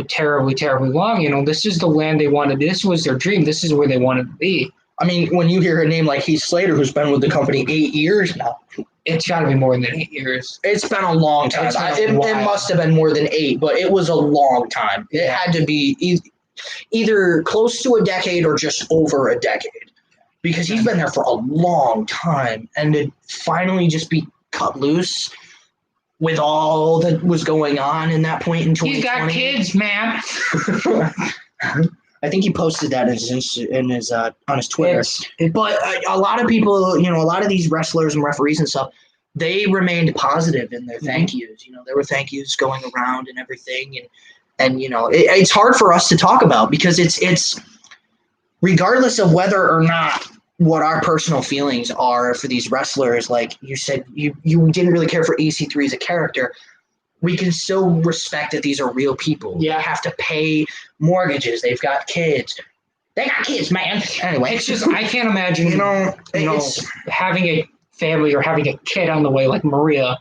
terribly, terribly long. This is the land they wanted. This was their dream. This is where they wanted to be. I mean, when you hear a name like Heath Slater, who's been with the company 8 years now, it's got to be more than 8 years. It's been a long time. It must have been more than 8, but it was a long time. It had to be either close to a decade or just over a decade, because he's been there for a long time, and to finally just be cut loose with all that was going on in that point in 2020. He's got kids, man. I think he posted that on his Twitter. But a lot of people, a lot of these wrestlers and referees and stuff, they remained positive in their thank yous. There were thank yous going around and everything, and it's hard for us to talk about, because it's regardless of whether or not what our personal feelings are for these wrestlers. Like you said, you didn't really care for EC3 as a character. We can still respect that these are real people. Yeah. They have to pay mortgages. They've got kids. They got kids, man. Anyway, it's just, I can't imagine, having a family or having a kid on the way like Maria,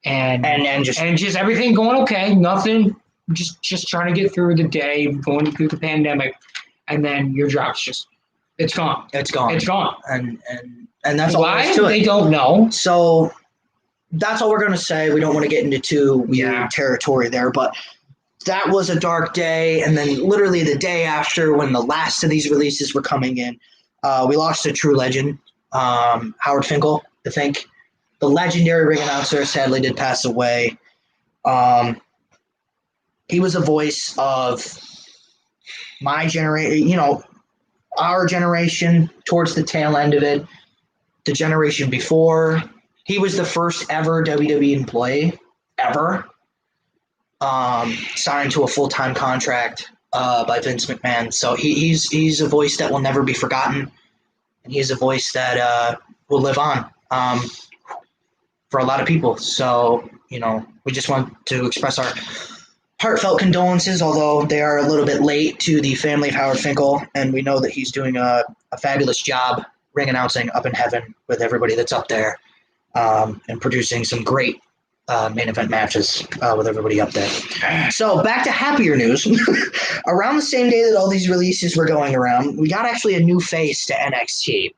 and just everything going okay, nothing, just trying to get through the day, going through the pandemic, and then your job's just, it's gone. It's gone. It's gone. And that's why? all there is to it. They don't know. So that's all we're going to say. We don't want to get into too weird territory there, but that was a dark day. And then literally the day after, when the last of these releases were coming in, we lost a true legend, Howard Finkel, I think. The legendary ring announcer sadly did pass away. He was a voice of my generation, our generation, towards the tail end of it, the generation before. He was the first ever WWE employee ever signed to a full-time contract by Vince McMahon. So he's a voice that will never be forgotten, and he's a voice that will live on for a lot of people. So, we just want to express our heartfelt condolences, although they are a little bit late, to the family of Howard Finkel, and we know that he's doing a fabulous job ring announcing up in heaven with everybody that's up there, and producing some great main event matches with everybody up there. So back to happier news. Around the same day that all these releases were going around, we got actually a new face to NXT.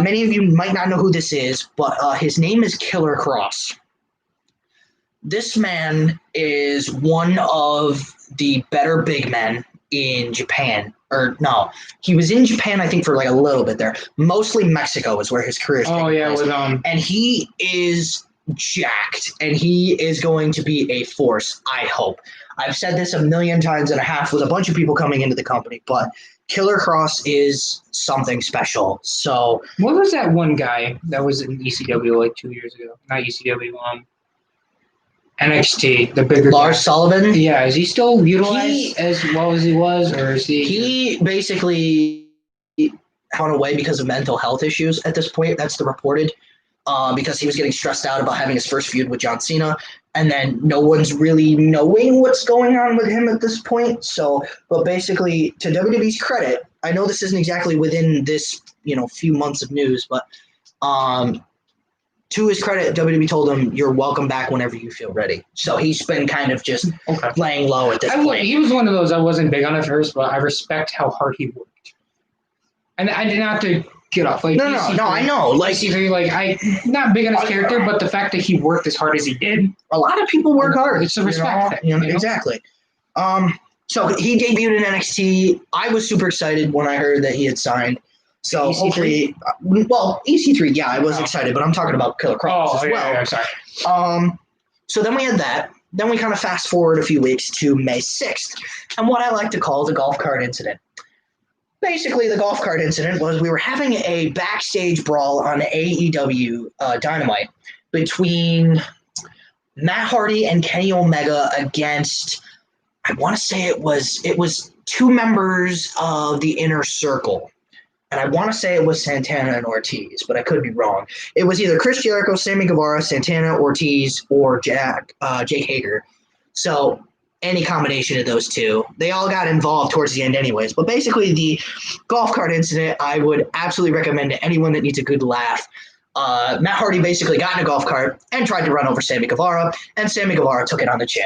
Many of you might not know who this is, but his name is Killer Cross. This man is one of the better big men in Japan. Or no, he was in Japan, I think, for like a little bit there. Mostly Mexico is where his career is taking place. And he is jacked, and he is going to be a force, I hope. I've said this 1.5 million times with a bunch of people coming into the company, but Killer Cross is something special. So what was that one guy that was in ECW like 2 years ago? Not ECW, NXT, the bigger Lars guy. Sullivan? Yeah, is he still utilized as well as he was, or is he? He basically went away because of mental health issues at this point. That's the reported. Because he was getting stressed out about having his first feud with John Cena, and then no one's really knowing what's going on with him at this point. So, but basically, to WWE's credit, I know this isn't exactly within this few months of news, but to his credit, WWE told him, "You're welcome back whenever you feel ready." So he's been kind of just laying low at this point. He was one of those I wasn't big on at first, but I respect how hard he worked, and I didn't have to get off. Like, no, I know. Like, I'm not big on his character, but the fact that he worked as hard as he did, a lot of people work hard. It's a respect thing. Exactly. So he debuted in NXT. I was super excited when I heard that he had signed. So EC3? hopefully, EC3, yeah, I was excited, but I'm talking about Killer Cross as well. Yeah, sorry. So then we had that. Then we kind of fast forward a few weeks to May 6th, and what I like to call the golf cart incident. Basically, the golf cart incident was we were having a backstage brawl on AEW Dynamite between Matt Hardy and Kenny Omega against, I want to say it was two members of the Inner Circle. And I want to say it was Santana and Ortiz, but I could be wrong. It was either Chris Jericho, Sammy Guevara, Santana, Ortiz, or Jake Hager. So any combination of those two. They all got involved towards the end anyways. But basically the golf cart incident, I would absolutely recommend to anyone that needs a good laugh. Matt Hardy basically got in a golf cart and tried to run over Sammy Guevara, and Sammy Guevara took it on the chin.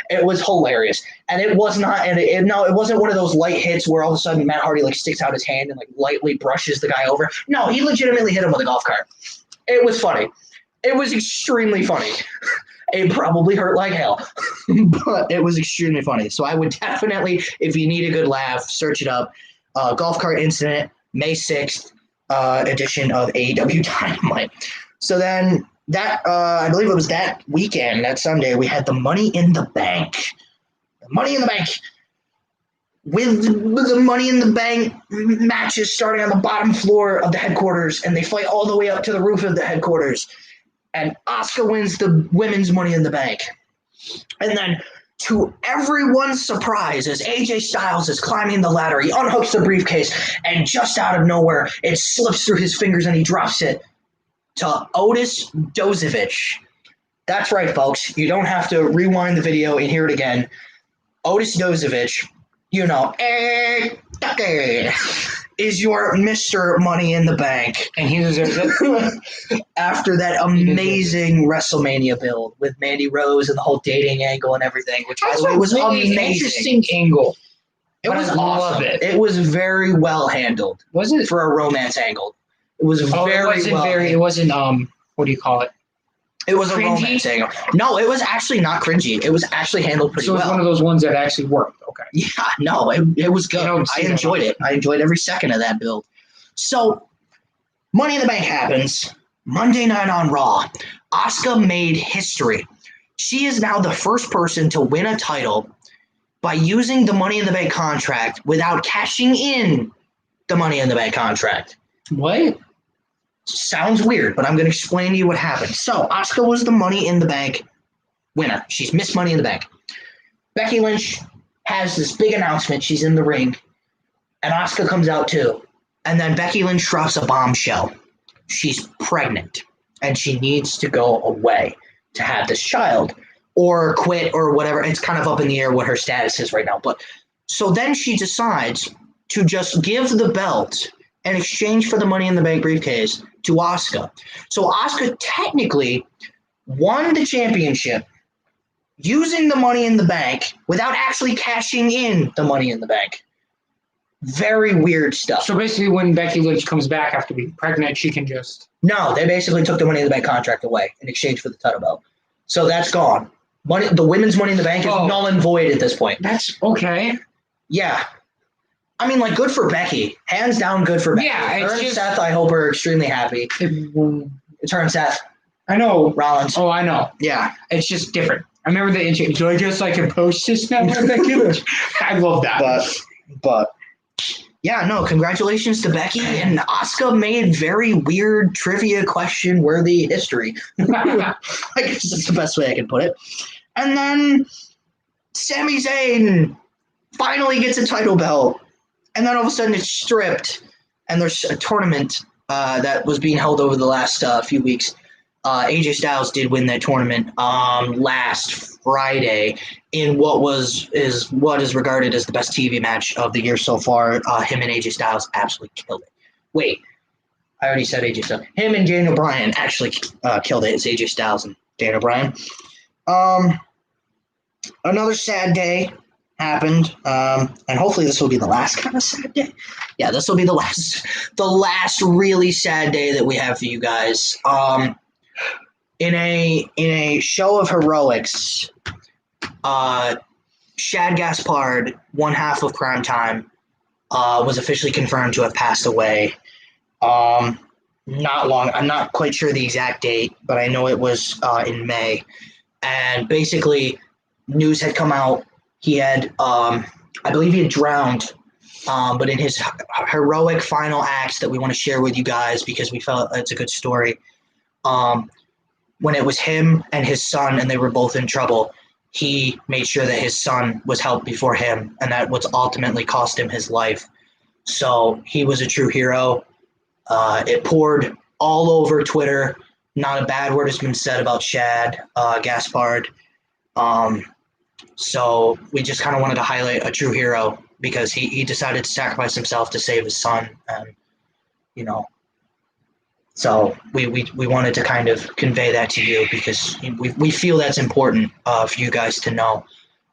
It was hilarious, and it was not. And it wasn't one of those light hits where all of a sudden Matt Hardy like sticks out his hand and like lightly brushes the guy over. No, he legitimately hit him with a golf cart. It was funny. It was extremely funny. It probably hurt like hell, but it was extremely funny. So I would definitely, if you need a good laugh, search it up. Golf cart incident, May 6th. Edition of AEW Dynamite. So then that I believe it was that weekend, that Sunday, we had the Money in the Bank. Money in the Bank. With the Money in the Bank matches starting on the bottom floor of the headquarters, and they fight all the way up to the roof of the headquarters. And Asuka wins the women's Money in the Bank. And then, to everyone's surprise, as AJ Styles is climbing the ladder, he unhooks the briefcase, and just out of nowhere, it slips through his fingers and he drops it to Otis Dozovich. That's right, folks. You don't have to rewind the video and hear it again. Otis Dozovich, is your Mr. Money in the Bank. And he deserves it. After that amazing WrestleMania build with Mandy Rose and the whole dating angle and everything, which by the way was really amazing. Interesting angle. It was I love awesome. it. It was very well handled. Was it? For a romance angle. It was it wasn't what do you call it? It was cringy? a romance angle. No, it was actually not cringy. It was actually handled pretty well. So it's one of those ones that actually worked. Okay. Yeah, no, it was good. I enjoyed it. I enjoyed every second of that build. So, Money in the Bank happens. Monday night on Raw. Asuka made history. She is now the first person to win a title by using the Money in the Bank contract without cashing in the Money in the Bank contract. What? Sounds weird, but I'm going to explain to you what happened. So, Asuka was the Money in the Bank winner. She's Miss Money in the Bank. Becky Lynch has this big announcement. She's in the ring, and Asuka comes out too. And then Becky Lynch drops a bombshell. She's pregnant, and she needs to go away to have this child or quit or whatever. It's kind of up in the air what her status is right now. But so then she decides to just give the belt in exchange for the Money in the Bank briefcase to Asuka. So Asuka technically won the championship using the Money in the Bank without actually cashing in the Money in the Bank. Very weird stuff. So basically when Becky Lynch comes back after being pregnant, she can just... No, they basically took the Money in the Bank contract away in exchange for the title belt. So that's gone. The women's Money in the Bank is null and void at this point. That's okay. Yeah. I mean, good for Becky. Hands down, good for Becky. Yeah, her and Seth, I hope, are extremely happy. It's her and Seth. I know. Rollins. Oh, I know. Yeah. It's just different. I remember the intro. Do I just post this now? I love that. But yeah, no, congratulations to Becky. And Asuka made very weird trivia question worthy history. I guess that's the best way I can put it. And then Sami Zayn finally gets a title belt. And then all of a sudden it's stripped. And there's a tournament that was being held over the last few weeks. AJ Styles did win that tournament last Friday in what is regarded as the best TV match of the year so far. Him and AJ Styles absolutely killed it. Wait, I already said AJ Styles. Him and Daniel Bryan actually killed it. It's AJ Styles and Daniel Bryan. Another sad day happened, and hopefully this will be the last kind of sad day. Yeah, this will be the last really sad day that we have for you guys. In a show of heroics, Shad Gaspard, one half of Crime Time, was officially confirmed to have passed away. Not long. I'm not quite sure the exact date, but I know it was in May. And basically, news had come out. He had, I believe, he had drowned. But in his heroic final acts that we want to share with you guys because we felt it's a good story. When it was him and his son, and they were both in trouble, he made sure that his son was helped before him, and that was ultimately cost him his life. So he was a true hero. It poured all over Twitter. Not a bad word has been said about Shad Gaspard. So we just kind of wanted to highlight a true hero because he decided to sacrifice himself to save his son. And, you know, so we wanted to kind of convey that to you because we feel that's important for you guys to know.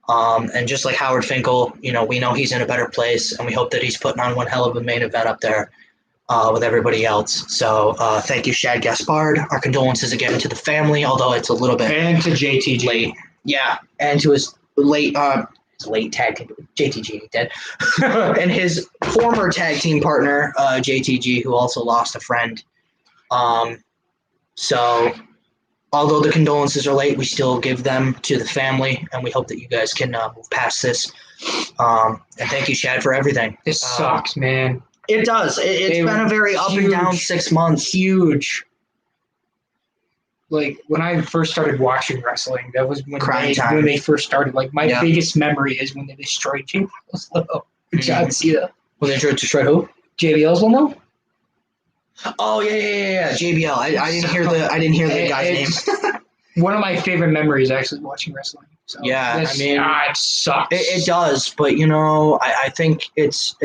And just like Howard Finkel, you know, we know he's in a better place, and we hope that he's putting on one hell of a main event up there with everybody else. So thank you, Shad Gaspard. Our condolences again to the family, although it's a little bit And to JTG. late. Yeah, and to his late tag team, JTG ain't dead, and his former tag team partner, JTG, who also lost a friend. So although the condolences are late, we still give them to the family, and we hope that you guys can move past this. And thank you, Shad, for everything. This sucks, man. It does. It's been a very up and down 6 months. Huge. Like when I first started watching wrestling, that was when they first started. Like my biggest memory is when they destroyed JBL's logo. John Cena. When they destroyed who? JBL's logo. Oh yeah. JBL. I didn't hear the guy's name. One of my favorite memories actually watching wrestling. So yeah, I mean, it sucks. It does, but you know, I think it's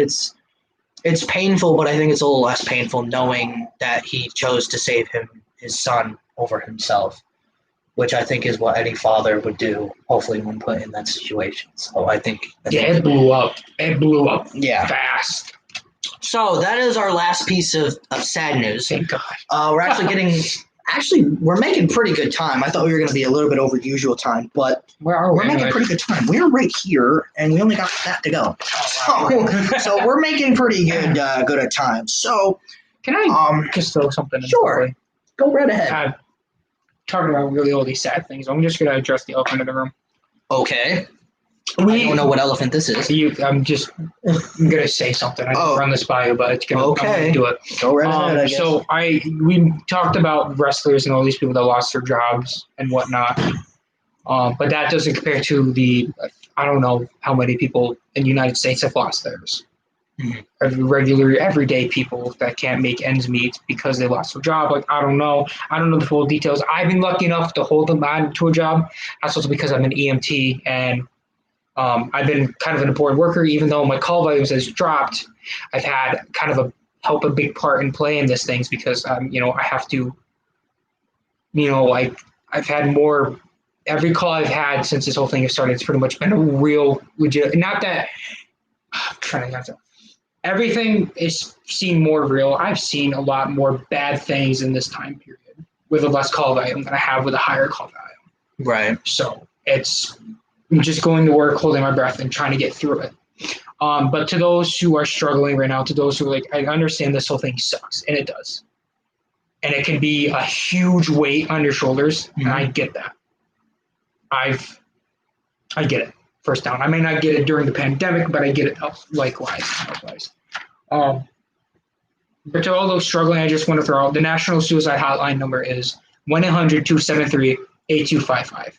painful, but I think it's a little less painful knowing that he chose to save his son over himself, which I think is what any father would do, hopefully when put in that situation. So I think it blew up. It blew up fast. So that is our last piece of sad news. Thank God. We're we're making pretty good time. I thought we were going to be a little bit over usual time, but we're making pretty good time. We're right here, and we only got that to go. So we're making pretty good at time. So can I just throw something in? Sure. Go right ahead. Talking about really all these sad things, I'm just going to address the elephant in the room. Okay. I don't know what elephant this is. I'm going to say something. I didn't run this by you, but I'm going to do it. Go right ahead, I guess. So we talked about wrestlers and all these people that lost their jobs and whatnot. But that doesn't compare to I don't know how many people in the United States have lost theirs. Regular, everyday people that can't make ends meet because they lost their job. Like, I don't know the full details. I've been lucky enough to hold them on to a job. That's also because I'm an EMT, and I've been kind of an important worker. Even though my call volumes has dropped, I've had kind of a big part in play in these things because, I have to, I've had more. Every call I've had since this whole thing has started, it's pretty much been a real legit. Not that I'm trying to. Everything is seen more real. I've seen a lot more bad things in this time period with a less call volume than I have with a higher call volume. Right. So it's just going to work, holding my breath, and trying to get through it. But to those who are struggling right now, to those who are like, I understand this whole thing sucks, and it does. And it can be a huge weight on your shoulders, and I get that. I get it. First down. I may not get it during the pandemic, but I get it likewise. But to all those struggling, I just want to throw out the National Suicide Hotline number is 1-800-273-8255.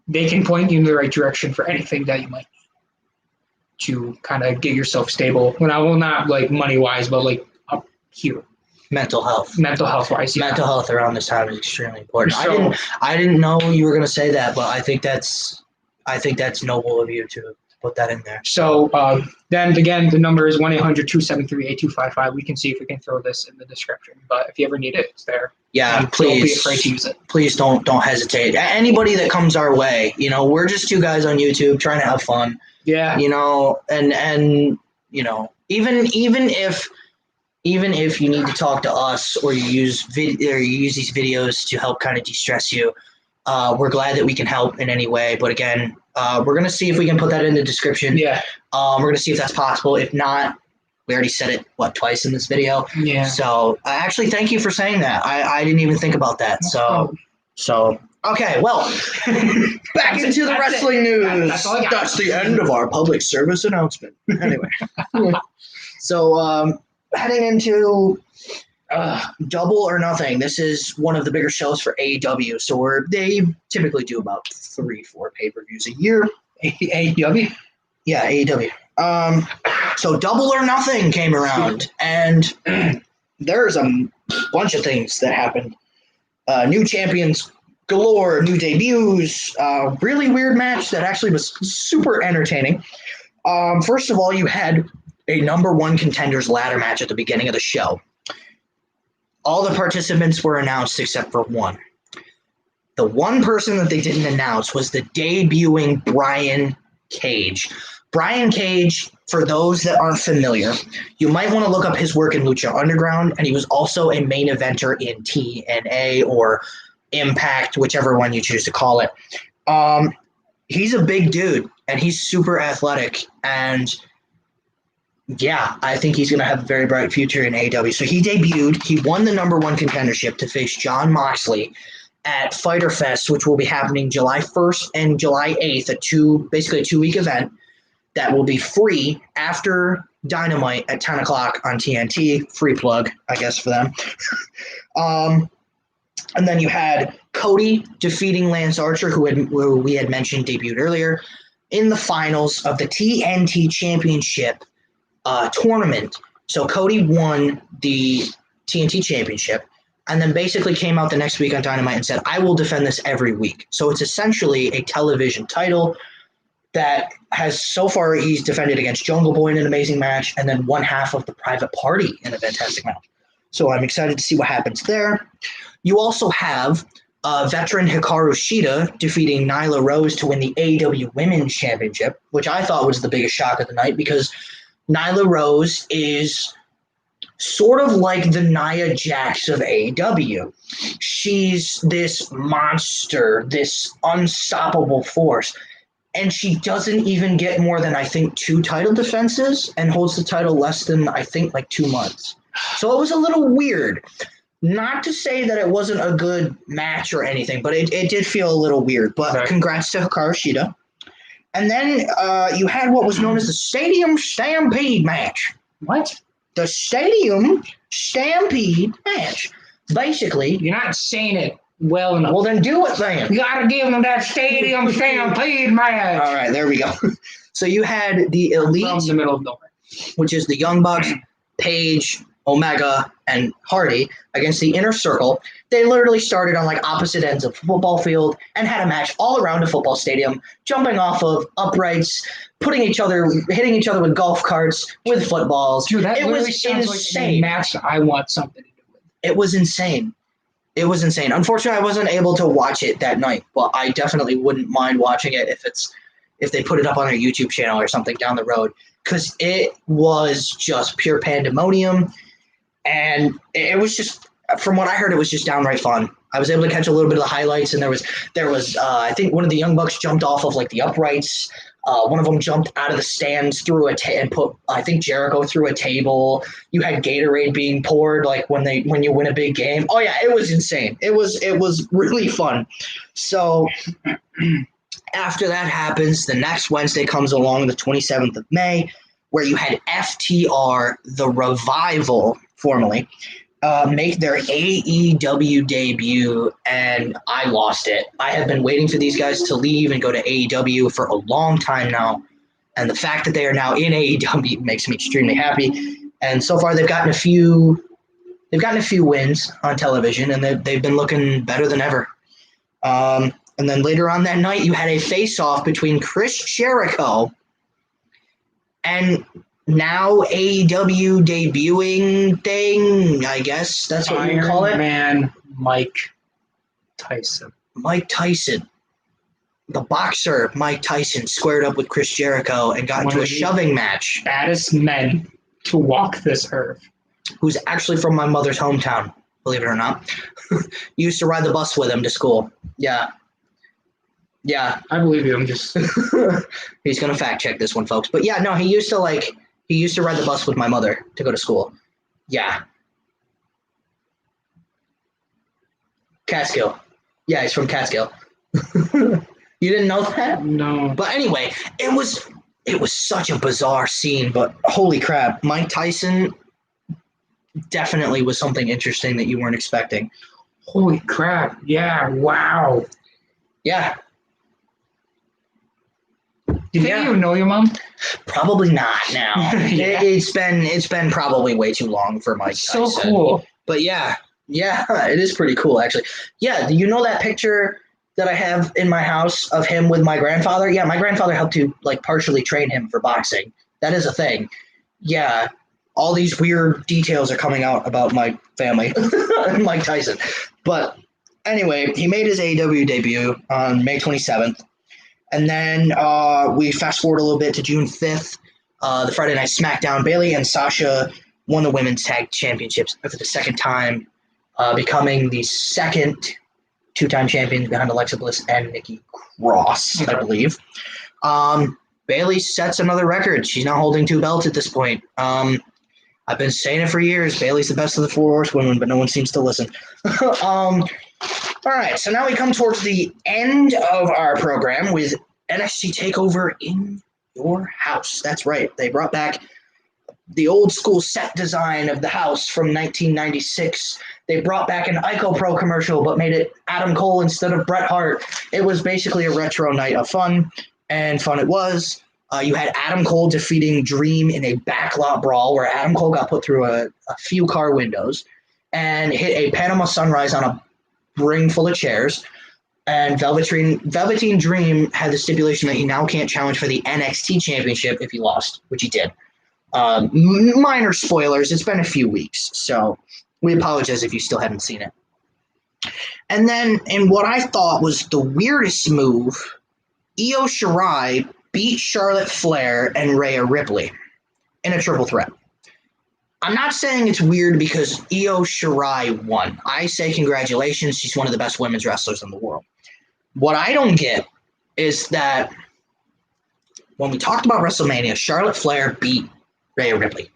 They can point you in the right direction for anything that you might need to kind of get yourself stable. Not like money-wise, but like up here. Mental health wise. Yeah. Mental health around this time is extremely important. So, I didn't know you were going to say that, but I think that's noble of you to put that in there. So then again, the number is 1-800-273-8255. We can see if we can throw this in the description. But if you ever need it, it's there. Yeah, please. Don't be afraid to use it. Please don't hesitate. Anybody that comes our way, we're just two guys on YouTube trying to have fun. Yeah. And even if you need to talk to us or you use these videos to help kind of de-stress you, We're glad that we can help in any way. But again, we're going to see if we can put that in the description. Yeah. We're going to see if that's possible. If not, we already said it, twice in this video. Yeah. So actually, thank you for saying that. I didn't even think about that. So okay, well, back into the wrestling news. That's the end of our public service announcement. Anyway, so heading into Double or Nothing. This is one of the bigger shows for AEW. So they typically do about 3-4 pay-per-views a year. AEW? Yeah, AEW. So Double or Nothing came around, and there's a bunch of things that happened. New champions galore, new debuts, really weird match that actually was super entertaining. First of all, you had a number one contenders ladder match at the beginning of the show. All the participants were announced except for one. The one person that they didn't announce was the debuting Brian Cage. Brian Cage, for those that aren't familiar, you might want to look up his work in Lucha Underground, and he was also a main eventer in TNA or Impact, whichever one you choose to call it. He's a big dude, and he's super athletic, and yeah, I think he's going to have a very bright future in AEW. So he debuted. He won the number one contendership to face Jon Moxley at Fyter Fest, which will be happening July 1st and July 8th, basically a 2-week event that will be free after Dynamite at 10 o'clock on TNT. Free plug, I guess, for them. And then you had Cody defeating Lance Archer, who we had mentioned debuted earlier, in the finals of the TNT Championship tournament. So Cody won the TNT Championship and then basically came out the next week on Dynamite and said, I will defend this every week. So it's essentially a television title that has so far he's defended against Jungle Boy in an amazing match and then one half of the Private Party in a fantastic match. So I'm excited to see what happens there. You also have veteran Hikaru Shida defeating Nyla Rose to win the AEW Women's Championship, which I thought was the biggest shock of the night because Nyla Rose is sort of like the Nia Jax of AEW. She's this monster, this unstoppable force, and she doesn't even get more than, I think, 2 title defenses and holds the title less than, I think, like 2 months. So it was a little weird. Not to say that it wasn't a good match or anything, but it did feel a little weird. But Congrats to Hikaru Shida. And then you had what was known as the Stadium Stampede match. What? The Stadium Stampede match. Basically, you're not saying it well enough. Well, then do it then. You got to give them that Stadium Stampede match. All right, there we go. So you had the Elite. From the middle of nowhere. Which is the Young Bucks, Paige, Omega, and Hardy against the Inner Circle. They literally started on like opposite ends of the football field and had a match all around a football stadium, jumping off of uprights, hitting each other with golf carts, with footballs. Dude, that literally sounds like a match I want something to do with. It was insane. It was insane. Unfortunately, I wasn't able to watch it that night, but I definitely wouldn't mind watching it if they put it up on their YouTube channel or something down the road, because it was just pure pandemonium. And it was just, from what I heard, it was just downright fun. I was able to catch a little bit of the highlights, and there was I think one of the Young Bucks jumped off of like the uprights. One of them jumped out of the stands and put, I think, Jericho through a table. You had Gatorade being poured like when you win a big game. Oh yeah, it was insane. It was really fun. So after that happens, the next Wednesday comes along, the 27th of May, where you had FTR, the Revival, formerly, make their AEW debut, and I lost it. I have been waiting for these guys to leave and go to AEW for a long time now, and the fact that they are now in AEW makes me extremely happy. And so far, they've gotten a few wins on television, and they've been looking better than ever. And then later on that night, you had a face-off between Chris Jericho and now AEW debuting thing, I guess that's what you call it. Iron Man Mike Tyson. Mike Tyson. The boxer Mike Tyson squared up with Chris Jericho and got into a shoving match. Baddest men to walk this earth. Who's actually from my mother's hometown, believe it or not. Used to ride the bus with him to school. Yeah. Yeah. I believe you. I'm just. He's gonna fact check this one, folks. But yeah, no, he used to ride the bus with my mother to go to school. Yeah. Catskill. Yeah, he's from Catskill. You didn't know that? No. But anyway, it was such a bizarre scene, but holy crap, Mike Tyson definitely was something interesting that you weren't expecting. Holy crap. Yeah. Wow. Yeah. Do you think Yeah. you know your mom? Probably not now. Yeah. It's been probably way too long for Mike So Tyson. cool. But yeah, it is pretty cool actually. Yeah, do you know that picture that I have in my house of him with my grandfather? Yeah, my grandfather helped to like partially train him for boxing. That is a thing. Yeah, all these weird details are coming out about my family and Mike Tyson. But anyway, he made his AEW debut on May 27th. And then we fast forward a little bit to June 5th, the Friday Night SmackDown. Bayley and Sasha won the Women's Tag Championships for the second time, becoming the second two-time champions behind Alexa Bliss and Nikki Cross, I believe. Bayley sets another record. She's now holding 2 belts at this point. I've been saying it for years. Bayley's the best of the 4 horsewomen, but no one seems to listen. All right, so now we come towards the end of our program with NXT TakeOver in Your House. That's right. They brought back the old school set design of the house from 1996. They brought back an Ico Pro commercial, but made it Adam Cole instead of Bret Hart. It was basically a retro night of fun, and fun it was. You had Adam Cole defeating Dream in a backlot brawl where Adam Cole got put through a few car windows and hit a Panama Sunrise on a ring full of chairs. And Velveteen Dream had the stipulation that he now can't challenge for the NXT Championship if he lost, which he did. Minor spoilers. It's been a few weeks, so we apologize if you still haven't seen it. And then, in what I thought was the weirdest move, Io Shirai beat Charlotte Flair and Rhea Ripley in a triple threat. I'm not saying it's weird because Io Shirai won. I say congratulations. She's one of the best women's wrestlers in the world. What I don't get is that when we talked about WrestleMania, Charlotte Flair beat Rhea Ripley.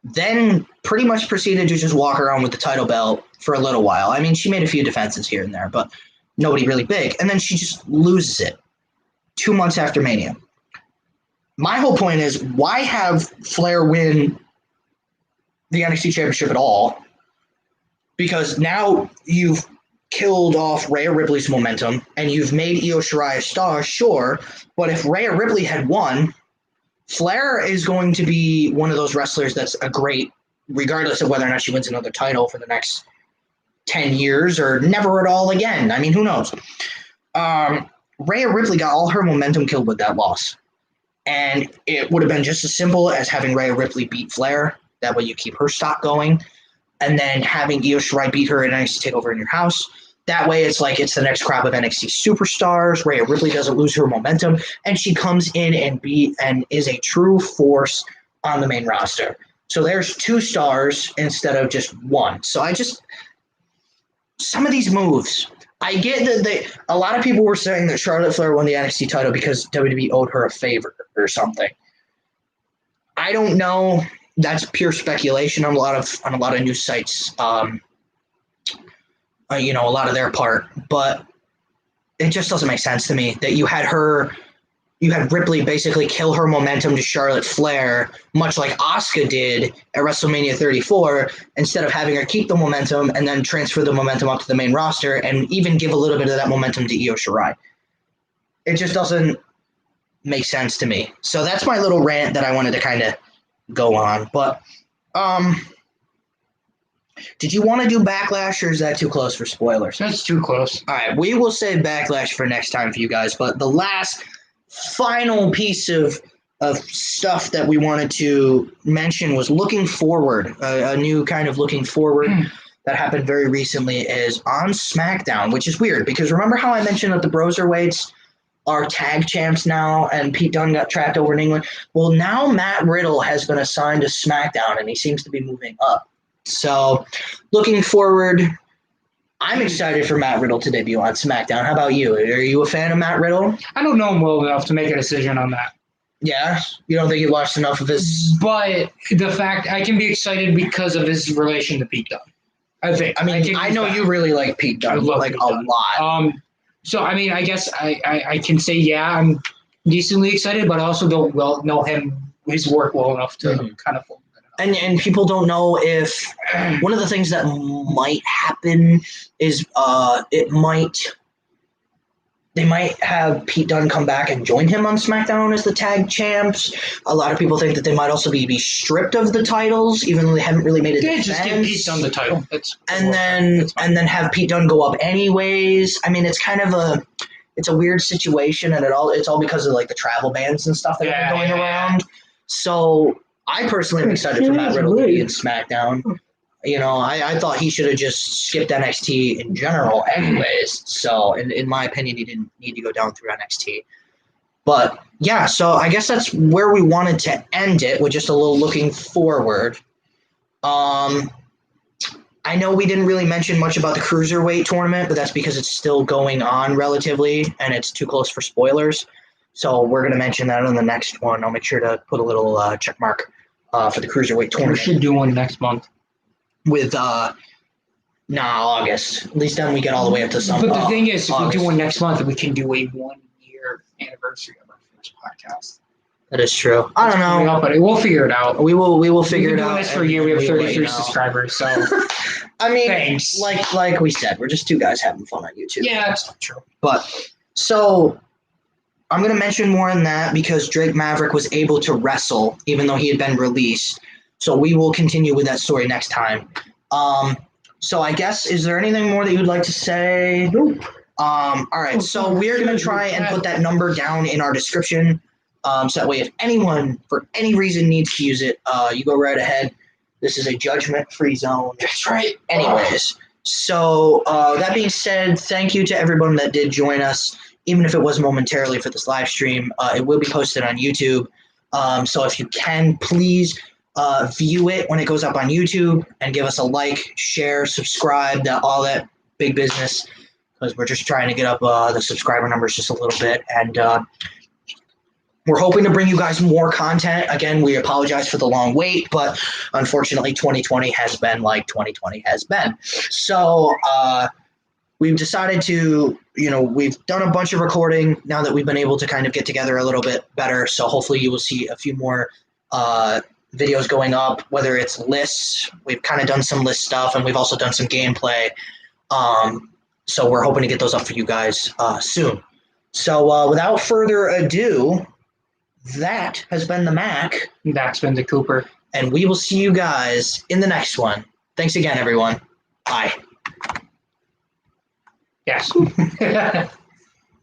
Then pretty much proceeded to just walk around with the title belt for a little while. I mean, she made a few defenses here and there, but nobody really big. And then she just loses it 2 months after Mania. My whole point is, why have Flair win the NXT Championship at all? Because now you've killed off Rhea Ripley's momentum and you've made Io Shirai a star, sure, but if Rhea Ripley had won, Flair is going to be one of those wrestlers that's a great, regardless of whether or not she wins another title for the next 10 years or never at all again. I mean, who knows? Rhea Ripley got all her momentum killed with that loss. And it would have been just as simple as having Rhea Ripley beat Flair. That way you keep her stock going. And then having Io Shirai beat her in NXT TakeOver in Your House. That way it's like it's the next crop of NXT superstars. Rhea Ripley doesn't lose her momentum. And she comes in and is a true force on the main roster. So there's 2 stars instead of just 1. So some of these moves, I get that a lot of people were saying that Charlotte Flair won the NXT title because WWE owed her a favor or something. I don't know. That's pure speculation on a lot of news sites. A lot of their part, but it just doesn't make sense to me that you had Ripley basically kill her momentum to Charlotte Flair, much like Asuka did at WrestleMania 34, instead of having her keep the momentum and then transfer the momentum up to the main roster and even give a little bit of that momentum to Io Shirai. It just doesn't make sense to me. So that's my little rant that I wanted to kind of go on. But did you want to do Backlash, or is that too close for spoilers? That's too close. All right, we will save Backlash for next time for you guys. But the last final piece of stuff that we wanted to mention was looking forward. A new kind of looking forward that happened very recently is on SmackDown, which is weird because remember how I mentioned that the Broserweights are tag champs now and Pete Dunne got trapped over in England? Well, now Matt Riddle has been assigned to SmackDown and he seems to be moving up. So looking forward, I'm excited for Matt Riddle to debut on SmackDown. How about you? Are you a fan of Matt Riddle? I don't know him well enough to make a decision on that. Yeah, you don't think you watched enough of his? But the fact I can be excited because of his relation to Pete Dunne. I think. I mean, I know you really like Pete Dunne, like a lot. So I mean, I guess I can say I'm decently excited, but I also don't know his work well enough to kind of. And people don't know if one of the things that might happen is they might have Pete Dunne come back and join him on SmackDown as the tag champs. A lot of people think that they might also be stripped of the titles, even though they haven't really made a defense. Just give Pete Dunne the title. And then have Pete Dunne go up anyways. I mean, it's kind of it's a weird situation, and it's all because of like the travel bans and stuff that are going around. So I personally am excited for Matt Riddle to be in SmackDown. You know, I thought he should have just skipped NXT in general anyways. So in my opinion, he didn't need to go down through NXT. But yeah, so I guess that's where we wanted to end it, with just a little looking forward. I know we didn't really mention much about the Cruiserweight tournament, but that's because it's still going on relatively, and it's too close for spoilers. So we're going to mention that on the next one. I'll make sure to put a little check mark for the Cruiserweight tournament. We should do one next month. With August. At least then we get all the way up to some. But the thing is, if we do one next month, we can do a 1-year anniversary of our first podcast. That is true. I don't know, but we'll figure it out. We will figure it out. We've been doing this for a year. We have 33 subscribers. So I mean, thanks. Like we said, we're just two guys having fun on YouTube. Yeah, that's not true. But so I'm going to mention more on that because Drake Maverick was able to wrestle even though he had been released. So we will continue with that story next time. So I guess, is there anything more that you'd like to say? Nope. All right. So we're going to try and put that number down in our description. So that way, if anyone for any reason needs to use it, you go right ahead. This is a judgment-free zone. That's right. Anyways, so that being said, thank you to everyone that did join us, even if it was momentarily for this live stream. It will be posted on YouTube. So if you can, please view it when it goes up on YouTube and give us a like, share, subscribe, all that big business, because we're just trying to get up the subscriber numbers just a little bit. And we're hoping to bring you guys more content. Again, we apologize for the long wait, but unfortunately 2020 has been like 2020 has been. So we've decided to, we've done a bunch of recording now that we've been able to kind of get together a little bit better. So hopefully you will see a few more videos going up, whether it's lists. We've kind of done some list stuff, and we've also done some gameplay. So we're hoping to get those up for you guys soon. So without further ado, that has been the Mac. That's been the Cooper. And we will see you guys in the next one. Thanks again, everyone. Bye. Yes.